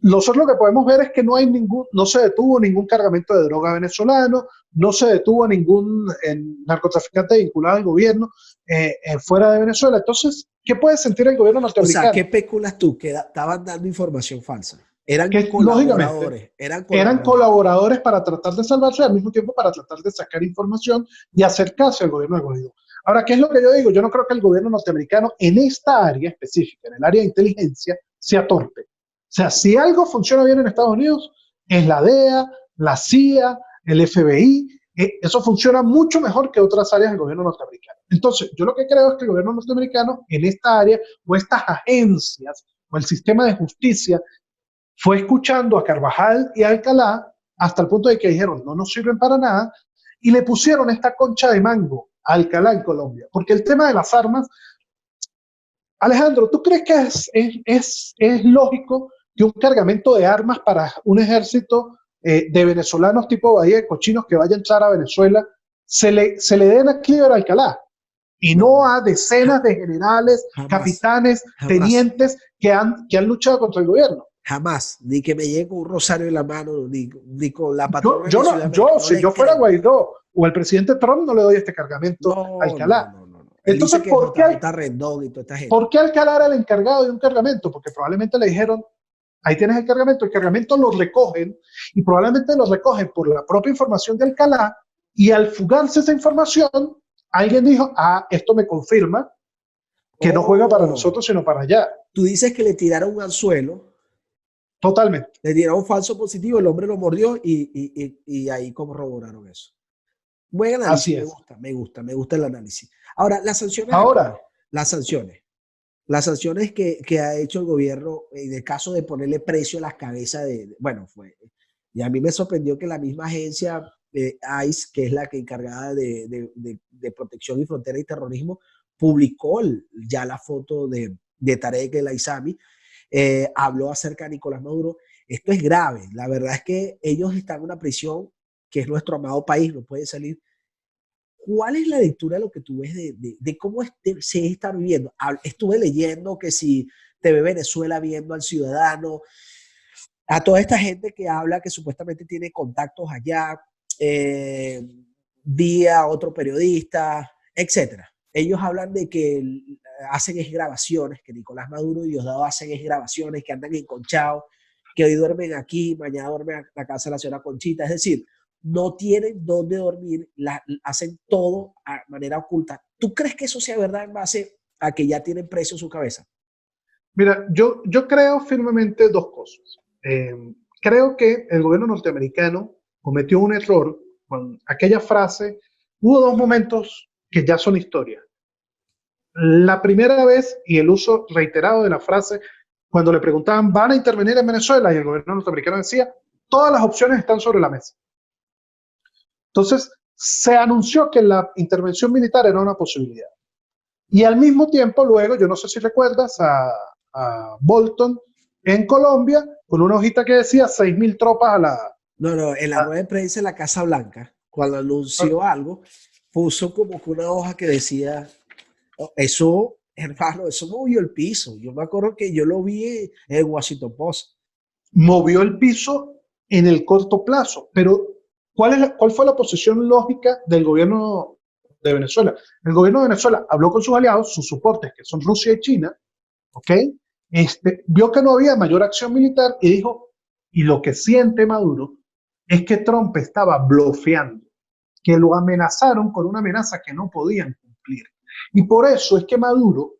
Nosotros lo que podemos ver es que no se detuvo ningún cargamento de droga venezolano, no se detuvo ningún narcotraficante vinculado al gobierno fuera de Venezuela. Entonces, ¿qué puede sentir el gobierno O sea, ¿qué norteamericano? especulas tú? Que estaban dando información falsa. Eran Que lógicamente colaboradores, eran eran colaboradores. colaboradores para tratar de salvarse y al mismo tiempo para tratar de sacar información y acercarse al gobierno de Guaidó. Ahora, ¿qué es lo que yo digo? Yo no creo que el gobierno norteamericano en esta área específica, en el área de inteligencia, sea torpe. O sea, si algo funciona bien en Estados Unidos, es la DEA, la CIA, el FBI. Eso funciona mucho mejor que otras áreas del gobierno norteamericano. Entonces, yo lo que creo es que el gobierno norteamericano en esta área o estas agencias o el sistema de justicia fue escuchando a Carvajal y a Alcalá hasta el punto de que dijeron no nos sirven para nada y le pusieron esta concha de mango a Alcalá en Colombia. Porque el tema de las armas, Alejandro, ¿tú crees que es lógico que un cargamento de armas para un ejército de venezolanos tipo Bahía de Cochinos que vaya a entrar a Venezuela se le den a Cliver Alcalá? Y no No, a decenas de generales, jamás, capitanes, jamás, tenientes que han luchado contra el gobierno. jamás. Ni que me llegue con un rosario en la mano, ni con la Yo, patrona yo, de no, Sudamérica. yo, No si les yo fuera creo. Guaidó o el presidente Trump, no le doy este cargamento a No, no, Alcalá. no, no, no. Él Entonces, dice que JJ Rendón y toda esta gente. ¿por qué Alcalá era el encargado de un cargamento? Porque probablemente le dijeron, ahí tienes el cargamento lo recogen y probablemente lo recogen por la propia información de Alcalá y al fugarse esa información, alguien dijo, esto me confirma que no juega para Oh, nosotros, sino para allá. tú dices que le tiraron un anzuelo, Totalmente. le tiraron un falso positivo, el hombre lo mordió y ahí corroboraron eso. Buen análisis, Así me es. gusta, me gusta, me gusta el análisis. Ahora, las sanciones Ahora, actuales, las sanciones. Las sanciones que ha hecho el gobierno en el caso de ponerle precio a las cabezas bueno, y a mí me sorprendió que la misma agencia ICE, que es la que encargada de protección y frontera y terrorismo, publicó ya la foto de Tarek El Aissami, habló acerca de Nicolás Maduro. Esto es grave, la verdad es que ellos están en una prisión que es nuestro amado país, no pueden salir. ¿Cuál es la lectura de lo que tú ves de cómo se está viviendo? Estuve leyendo que si te ve Venezuela viendo al ciudadano, a toda esta gente que habla que supuestamente tiene contactos allá, eh, vía otro periodista, etcétera. Ellos hablan de que hacen es grabaciones, que Nicolás Maduro y Diosdado hacen es grabaciones, que andan enconchados, que hoy duermen aquí, mañana duermen en la casa de la señora Conchita. Es decir, no tienen dónde dormir, hacen todo a manera oculta. ¿Tú crees que eso sea verdad en base a que ya tienen precio en su cabeza? mira, yo creo firmemente dos cosas. Creo que el gobierno norteamericano cometió un error con aquella frase. Hubo dos momentos que ya son historia. La primera vez y el uso reiterado de la frase cuando le preguntaban, ¿van a intervenir en Venezuela? Y el gobierno norteamericano decía, todas las opciones están sobre la mesa. Entonces, se anunció que la intervención militar era una posibilidad. Y al mismo tiempo, luego, yo no sé si recuerdas a Bolton en Colombia, con una hojita que decía 6.000 tropas a la... No, no, en la rueda de prensa en la Casa Blanca, cuando anunció algo, puso como que una hoja que decía, "Oh, eso, hermano, eso movió el piso". Yo me acuerdo que yo lo vi en el Washington Post. movió el piso en el corto plazo, pero ¿cuál fue la posición lógica del gobierno de Venezuela? El gobierno de Venezuela habló con sus aliados, sus soportes, que son Rusia y China, ¿ok? Vio que no había mayor acción militar y dijo, y lo que siente Maduro es que Trump estaba blofeando, que lo amenazaron con una amenaza que no podían cumplir. Y por eso es que Maduro,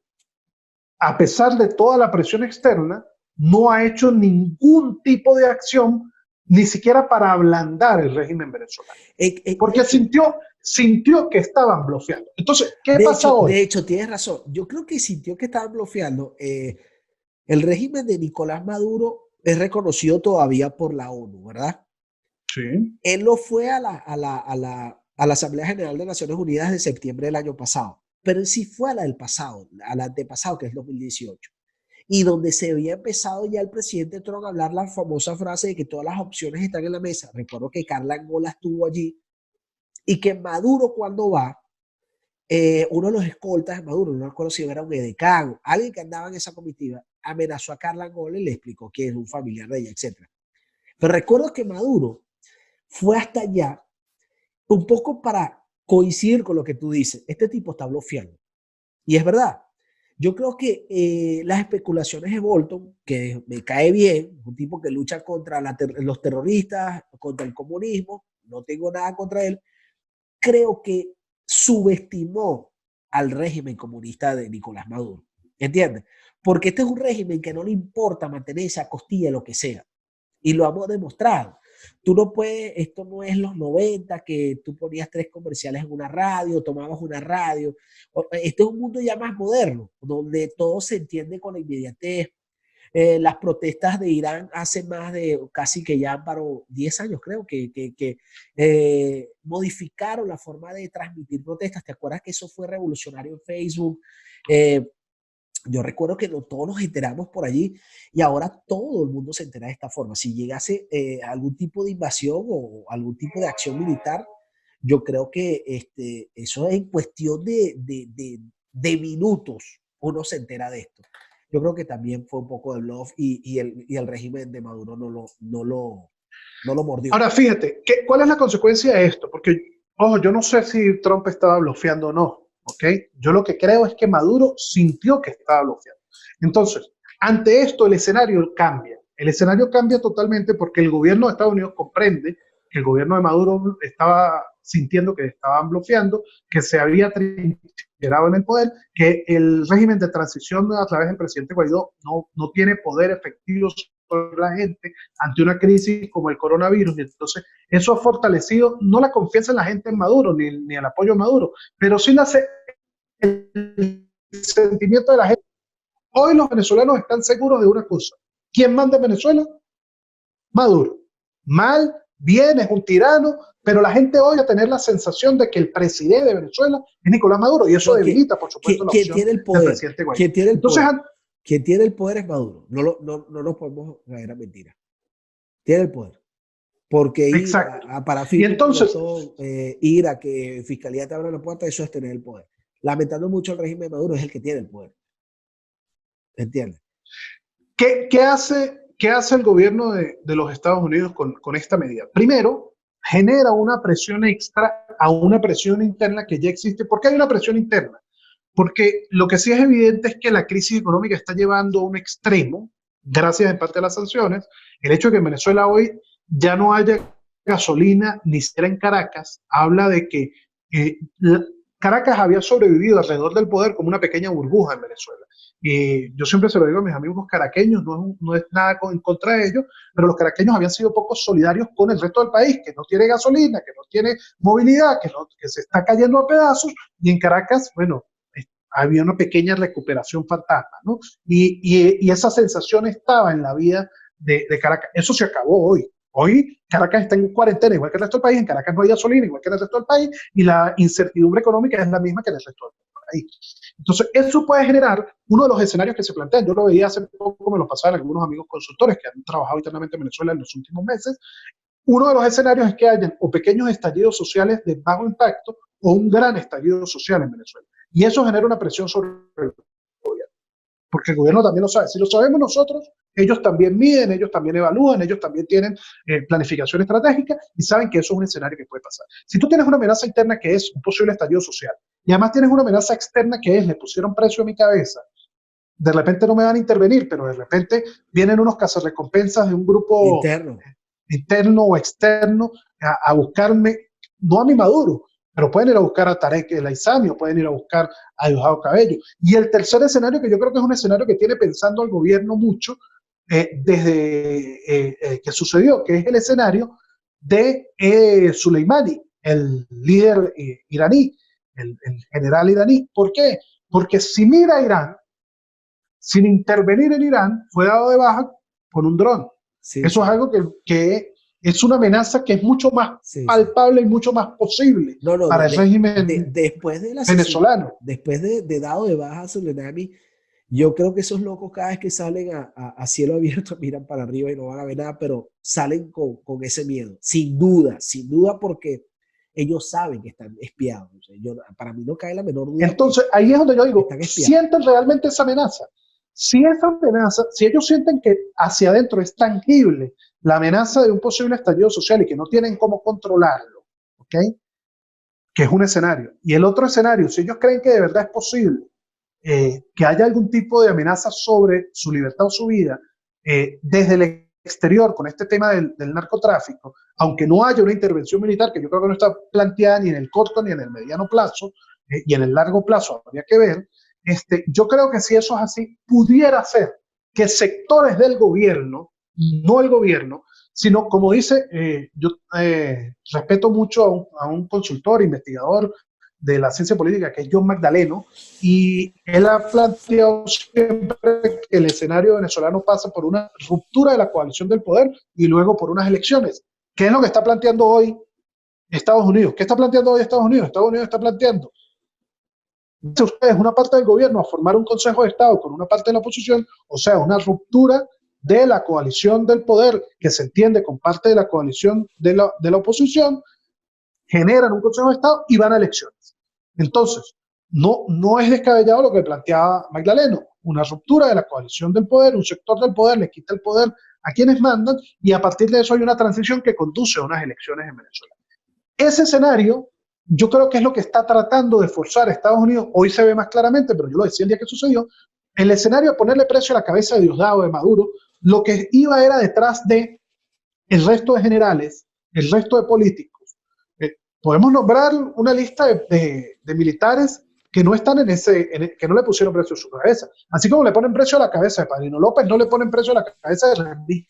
a pesar de toda la presión externa, no ha hecho ningún tipo de acción, ni siquiera para ablandar el régimen venezolano, De porque hecho, sintió que estaban bloqueando. Entonces, ¿qué pasa hoy? de hecho, tienes razón. Yo creo que sintió que estaban bloqueando. El régimen de Nicolás Maduro es reconocido todavía por la ONU, ¿verdad? Sí, Él no fue a la Asamblea General de Naciones Unidas de septiembre del año pasado, pero él sí fue a la del pasado, a la antepasado, que es 2018. y donde se había empezado ya el presidente Trump a hablar la famosa frase de que todas las opciones están en la mesa. Recuerdo que Carla Angola estuvo allí y que Maduro cuando va, uno de los escoltas de Maduro, no recuerdo si era un edecán, alguien que andaba en esa comitiva, amenazó a Carla Angola y le explicó que es un familiar de ella, etc. Pero recuerdo que Maduro fue hasta allá un poco para coincidir con lo que tú dices. Este tipo está bloqueando. Y es verdad. Yo creo que las especulaciones de Bolton, que me cae bien, un tipo que lucha contra los terroristas, contra el comunismo, no tengo nada contra él, creo que subestimó al régimen comunista de Nicolás Maduro. ¿Entiendes? Porque este es un régimen que no le importa mantenerse a costilla de lo que sea. Y lo hemos demostrado. Tú no puedes, esto no es los 90 que tú ponías 3 comerciales en una radio, tomabas una radio. Este es un mundo ya más moderno, donde todo se entiende con la inmediatez. Las protestas de Irán hace más de casi que ya para 10 años, creo, que modificaron la forma de transmitir protestas. ¿Te acuerdas que eso fue revolucionario en Facebook? Yo recuerdo que todos nos enteramos por allí y ahora todo el mundo se entera de esta forma. Si llegase algún tipo de invasión o algún tipo de acción militar, yo creo que eso es en cuestión de minutos uno se entera de esto. Yo creo que también fue un poco de bluff y el régimen de Maduro no lo mordió. Ahora, fíjate, ¿cuál es la consecuencia de esto? Porque, ojo, yo no sé si Trump estaba blofeando o no, ¿ok? Yo lo que creo es que Maduro sintió que estaba blofeando. Entonces, ante esto el escenario cambia. El escenario cambia totalmente porque el gobierno de Estados Unidos comprende que el gobierno de Maduro estaba sintiendo que estaban blofeando, que se había trincherado en el poder, que el régimen de transición a través del presidente Guaidó no tiene poder efectivo sobre la gente ante una crisis como el coronavirus. Y entonces eso ha fortalecido no la confianza en la gente en Maduro, ni el apoyo a Maduro, pero sí el sentimiento de la gente. Hoy los venezolanos están seguros de una cosa: ¿quién manda en Venezuela? Maduro. Mal, bien, es un tirano, pero la gente hoy va a tener la sensación de que el presidente de Venezuela es Nicolás Maduro, y eso debilita, por supuesto, la opción tiene el poder, del presidente Guaidó. ¿Quién tiene el Entonces, poder? Quien tiene el poder es Maduro. No nos podemos caer a mentira. Tiene el poder. Porque ir para ir a que Fiscalía te abra la puerta, eso es tener el poder. Lamentando mucho el régimen de Maduro, es el que tiene el poder. ¿Entiendes? ¿Qué hace el gobierno de los Estados Unidos con esta medida? Primero, genera una presión extra a una presión interna que ya existe. ¿Por qué hay una presión interna? Porque lo que sí es evidente es que la crisis económica está llevando a un extremo, gracias en parte a las sanciones. El hecho de que en Venezuela hoy ya no haya gasolina ni siquiera en Caracas, habla de que Caracas había sobrevivido alrededor del poder como una pequeña burbuja en Venezuela. Yo siempre se lo digo a mis amigos caraqueños, no es nada en contra de ellos, pero los caraqueños habían sido poco solidarios con el resto del país, que no tiene gasolina, que no tiene movilidad, que se está cayendo a pedazos, y en Caracas, bueno, había una pequeña recuperación fantasma, ¿no? Y esa sensación estaba en la vida de Caracas. Eso se acabó hoy. Hoy Caracas está en cuarentena, igual que el resto del país. En Caracas no hay gasolina, igual que en el resto del país, y la incertidumbre económica es la misma que en el resto del país. Entonces, eso puede generar uno de los escenarios que se plantean. Yo lo veía hace poco, me lo pasaban algunos amigos consultores que han trabajado internamente en Venezuela en los últimos meses. Uno de los escenarios es que hayan o pequeños estallidos sociales de bajo impacto o un gran estallido social en Venezuela. Y eso genera una presión sobre el gobierno, porque el gobierno también lo sabe. Si lo sabemos nosotros, ellos también miden, ellos también evalúan, ellos también tienen planificación estratégica y saben que eso es un escenario que puede pasar. Si tú tienes una amenaza interna que es un posible estallido social y además tienes una amenaza externa que es le pusieron precio a mi cabeza, de repente no me van a intervenir, pero de repente vienen unos cazarrecompensas de un grupo interno o externo a buscarme, no a mi Maduro, pero pueden ir a buscar a Tarek El Aissami o pueden ir a buscar a Diosdado Cabello. Y el tercer escenario, que yo creo que es un escenario que tiene pensando al gobierno mucho desde que sucedió, que es el escenario de Soleimani, el líder iraní, el general iraní. ¿Por qué? Porque si mira a Irán, sin intervenir en Irán, fue dado de baja con un dron. Sí, eso es algo que es una amenaza que es mucho más palpable y mucho más posible para el régimen después de venezolano. Después de dado de baja a Soleimani, Yo creo que esos locos cada vez que salen a cielo abierto miran para arriba y no van a ver nada, pero salen con ese miedo, sin duda porque ellos saben que están espiados. O sea, para mí no cae la menor duda Entonces, ahí es donde yo que digo, están espiados. ¿sienten realmente esa amenaza? Si esa amenaza, si ellos sienten que hacia adentro es tangible la amenaza de un posible estallido social y que no tienen cómo controlarlo, ¿ok? Que es un escenario. Y el otro escenario, si ellos creen que de verdad es posible que haya algún tipo de amenaza sobre su libertad o su vida desde el exterior con este tema del narcotráfico, aunque no haya una intervención militar, que yo creo que no está planteada ni en el corto ni en el mediano plazo, y en el largo plazo habría que ver, yo creo que si eso es así, pudiera ser que sectores del gobierno, no el gobierno, sino como dice, yo respeto mucho a un consultor, investigador de la ciencia política, que es John Magdaleno, y él ha planteado siempre que el escenario venezolano pasa por una ruptura de la coalición del poder y luego por unas elecciones. ¿Qué es lo que está planteando hoy Estados Unidos? ¿Qué está planteando hoy Estados Unidos? Estados Unidos está planteando, dice ustedes, una parte del gobierno a formar un consejo de Estado con una parte de la oposición, o sea, una ruptura de la coalición del poder que se entiende con parte de la coalición de la oposición, generan un consejo de Estado y van a elecciones. Entonces, no es descabellado lo que planteaba Magdaleno, una ruptura de la coalición del poder, un sector del poder le quita el poder a quienes mandan y a partir de eso hay una transición que conduce a unas elecciones en Venezuela. Ese escenario yo creo que es lo que está tratando de forzar a Estados Unidos, hoy se ve más claramente, pero yo lo decía el día que sucedió, el escenario de ponerle precio a la cabeza de Diosdado, de Maduro, lo que iba era detrás de el resto de generales, el resto de políticos. Podemos nombrar una lista de militares que no están que no le pusieron precio a su cabeza. Así como le ponen precio a la cabeza de Padrino López, no le ponen precio a la cabeza de Randy.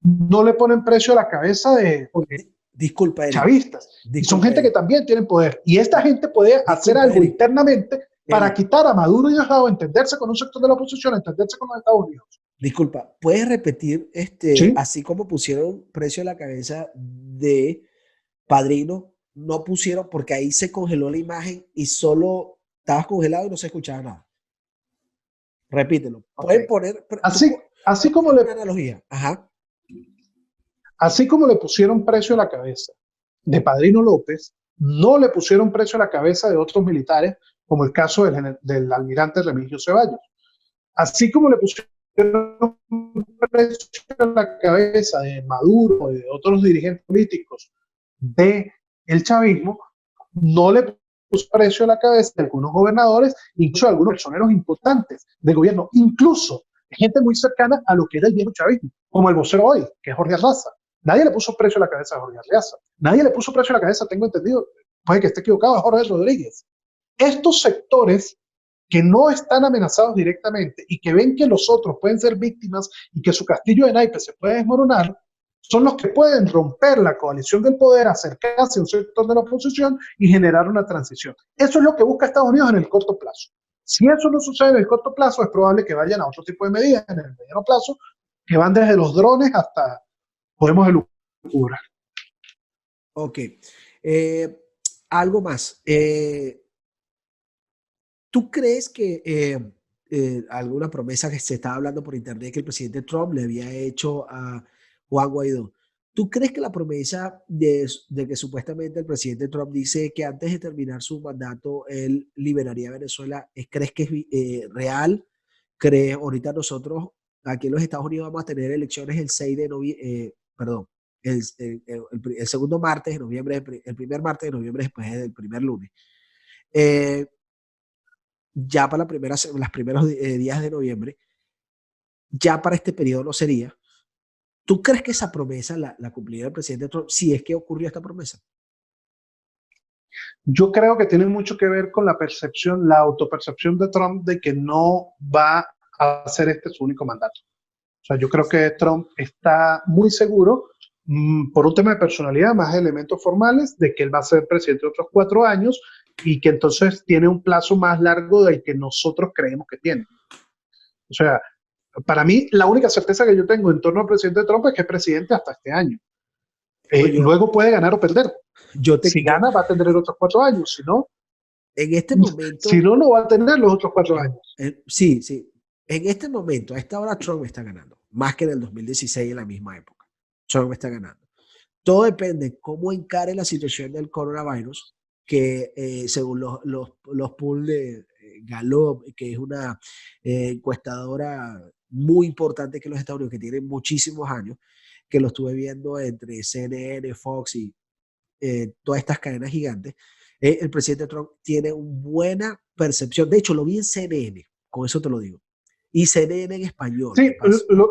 No le ponen precio a la cabeza de Disculpa, Eric. chavistas. Y son Disculpa, gente que Eric. también tienen poder. Y esta gente puede hacer Disculpa, algo Eric. internamente para Eric. quitar a Maduro y Diosdado, entenderse con un sector de la oposición, entenderse con los Estados Unidos. Disculpa, ¿puedes repetir, ¿Sí? así como pusieron precio a la cabeza de Padrino, no pusieron, porque ahí se congeló la imagen y solo estabas congelado y no se escuchaba nada? Repítelo. Okay. Pueden poner, Así puedes como poner una analogía. Ajá. Así como le pusieron precio a la cabeza de Padrino López, no le pusieron precio a la cabeza de otros militares, como el caso del almirante Remigio Ceballos. Así como le pusieron precio a la cabeza de Maduro y de otros dirigentes políticos del chavismo, no le puso precio a la cabeza de algunos gobernadores, incluso de algunos personeros importantes del gobierno, incluso gente muy cercana a lo que era el viejo chavismo, como el vocero hoy, que es Jorge Arraza. Nadie le puso precio a la cabeza a Jorge Arraza. Nadie le puso precio a la cabeza, tengo entendido, puede que esté equivocado, a Jorge Rodríguez. Estos sectores que no están amenazados directamente y que ven que los otros pueden ser víctimas y que su castillo de naipes se puede desmoronar, son los que pueden romper la coalición del poder, acercarse a un sector de la oposición y generar una transición. Eso es lo que busca Estados Unidos en el corto plazo. Si eso no sucede en el corto plazo, es probable que vayan a otro tipo de medidas en el mediano plazo, que van desde los drones hasta, podemos elucubrar. Ok. Algo más. ¿Tú crees que alguna promesa que se estaba hablando por internet que el presidente Trump le había hecho a Juan Guaidó? ¿Tú crees que la promesa de que supuestamente el presidente Trump dice que antes de terminar su mandato él liberaría a Venezuela, crees que es real? ¿Crees ahorita nosotros aquí en los Estados Unidos vamos a tener elecciones el 6 de noviembre, perdón, el segundo martes de noviembre, el primer martes de noviembre después del primer lunes? Ya para las primeros días de noviembre, ya para este periodo no sería. ¿Tú crees que esa promesa la cumplirá el presidente Trump si es que ocurrió esta promesa? Yo creo que tiene mucho que ver con la percepción, la autopercepción de Trump de que no va a ser este su único mandato. O sea, yo creo que Trump está muy seguro, por un tema de personalidad, más elementos formales, de que él va a ser presidente otros 4 años y que entonces tiene un plazo más largo del que nosotros creemos que tiene. O sea, para mí, la única certeza que yo tengo en torno al presidente Trump es que es presidente hasta este año. Luego puede ganar o perder. Si yo, gana, va a tener otros 4 años. Si no, en este momento, no va a tener los otros 4 años. sí, sí. En este momento, a esta hora, Trump está ganando. Más que en el 2016, en la misma época. Trump está ganando. Todo depende cómo encare la situación del coronavirus, que según los polls de Gallup, que es una encuestadora muy importante que los Estados Unidos, que tiene muchísimos años, que lo estuve viendo entre CNN, Fox y todas estas cadenas gigantes, el presidente Trump tiene una buena percepción. De hecho, lo vi en CNN, con eso te lo digo. Y CNN en español. Sí,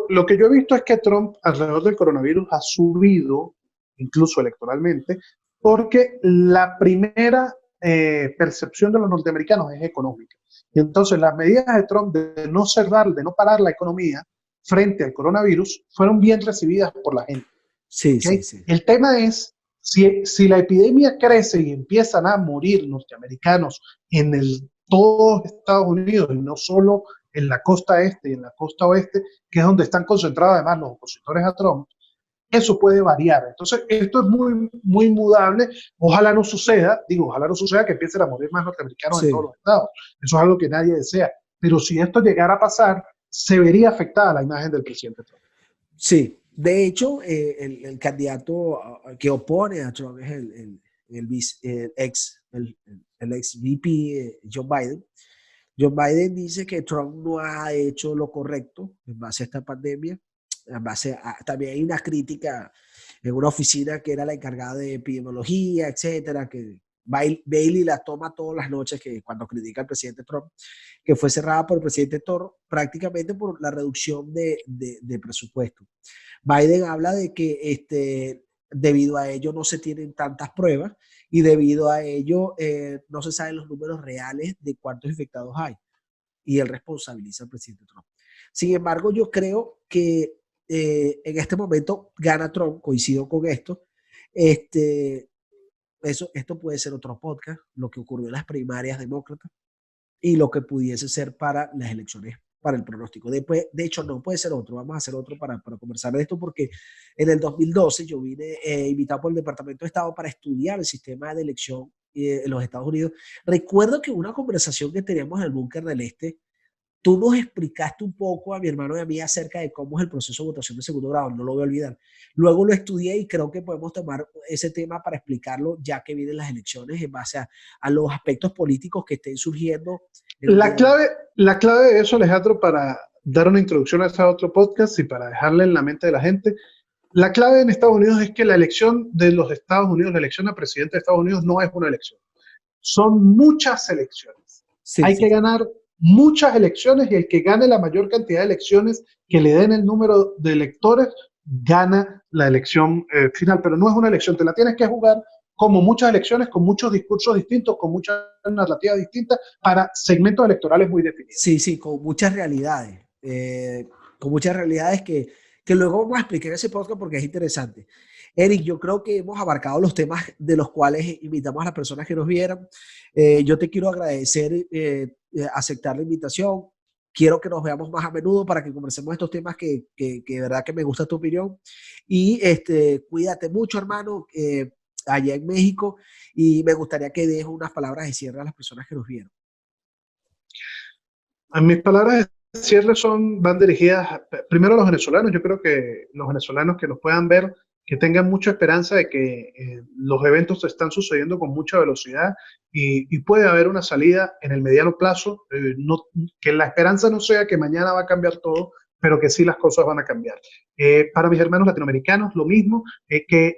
lo que yo he visto es que Trump alrededor del coronavirus ha subido, incluso electoralmente, porque la primera percepción de los norteamericanos es económica. Y entonces las medidas de Trump de no cerrar, de no parar la economía frente al coronavirus, fueron bien recibidas por la gente. Sí, ¿Okay? sí, sí. El tema es, si la epidemia crece y empiezan a morir norteamericanos en todos Estados Unidos y no solo en la costa este y en la costa oeste, que es donde están concentrados además los opositores a Trump, eso puede variar. Entonces, esto es muy, muy mudable. Ojalá no suceda, ojalá no suceda que empiecen a morir más norteamericanos en todos los estados. Eso es algo que nadie desea. Pero si esto llegara a pasar, se vería afectada la imagen del presidente Trump. Sí, de hecho, el candidato que opone a Trump es el ex VP Joe Biden. Joe Biden dice que Trump no ha hecho lo correcto en base a esta pandemia. En base también hay una crítica en una oficina que era la encargada de epidemiología, etcétera, que Bailey la toma todas las noches que cuando critica al presidente Trump, que fue cerrada por el presidente Trump prácticamente por la reducción de presupuesto. Biden habla de que debido a ello no se tienen tantas pruebas y debido a ello no se saben los números reales de cuántos infectados hay. Y él responsabiliza al presidente Trump. Sin embargo, yo creo que en este momento gana Trump, coincido con esto. Esto puede ser otro podcast, lo que ocurrió en las primarias demócratas y lo que pudiese ser para las elecciones, para el pronóstico. De hecho, no puede ser otro, vamos a hacer otro para conversar de esto, porque en el 2012 yo vine invitado por el Departamento de Estado para estudiar el sistema de elección en los Estados Unidos. Recuerdo que una conversación que teníamos en el Búnker del Este, tú nos explicaste un poco a mi hermano y a mí acerca de cómo es el proceso de votación de segundo grado, no lo voy a olvidar. Luego lo estudié y creo que podemos tomar ese tema para explicarlo ya que vienen las elecciones en base a los aspectos políticos que estén surgiendo. La clave de eso, Alejandro, para dar una introducción a este otro podcast y para dejarle en la mente de la gente, la clave en Estados Unidos es que la elección de los Estados Unidos, la elección a presidente de Estados Unidos no es una elección. Son muchas elecciones. Sí, Hay que ganar muchas elecciones y el que gane la mayor cantidad de elecciones que le den el número de electores gana la elección final, pero no es una elección, te la tienes que jugar como muchas elecciones, con muchos discursos distintos, con muchas narrativas distintas para segmentos electorales muy definidos. Sí, sí, con muchas realidades, que luego vamos a explicar en ese podcast porque es interesante. Eric, yo creo que hemos abarcado los temas de los cuales invitamos a las personas que nos vieran. Yo te quiero agradecer aceptar la invitación. Quiero que nos veamos más a menudo para que conversemos estos temas que de verdad que me gusta tu opinión. Y cuídate mucho, hermano, allá en México. Y me gustaría que dejes unas palabras de cierre a las personas que nos vieron. Mis palabras de cierre van dirigidas primero a los venezolanos. Yo creo que los venezolanos que nos puedan ver, que tengan mucha esperanza de que los eventos están sucediendo con mucha velocidad y puede haber una salida en el mediano plazo, que la esperanza no sea que mañana va a cambiar todo, pero que sí las cosas van a cambiar. Para mis hermanos latinoamericanos, lo mismo, que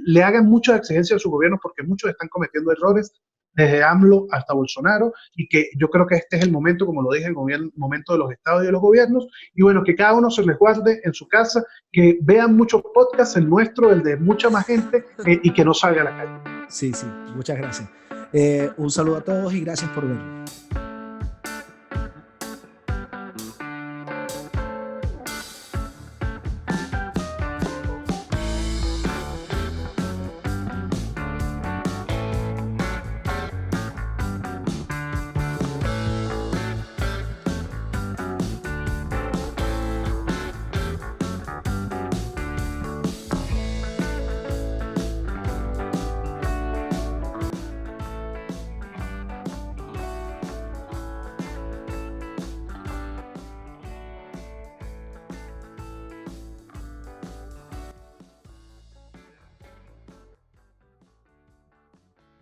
le hagan mucha exigencia a sus gobiernos porque muchos están cometiendo errores, desde AMLO hasta Bolsonaro, y que yo creo que este es el momento, como lo dije, el momento de los estados y de los gobiernos, y bueno, que cada uno se resguarde en su casa, que vean muchos podcasts, el nuestro, el de mucha más gente, y que no salga a la calle. Sí, sí, muchas gracias. Un saludo a todos y gracias por vernos.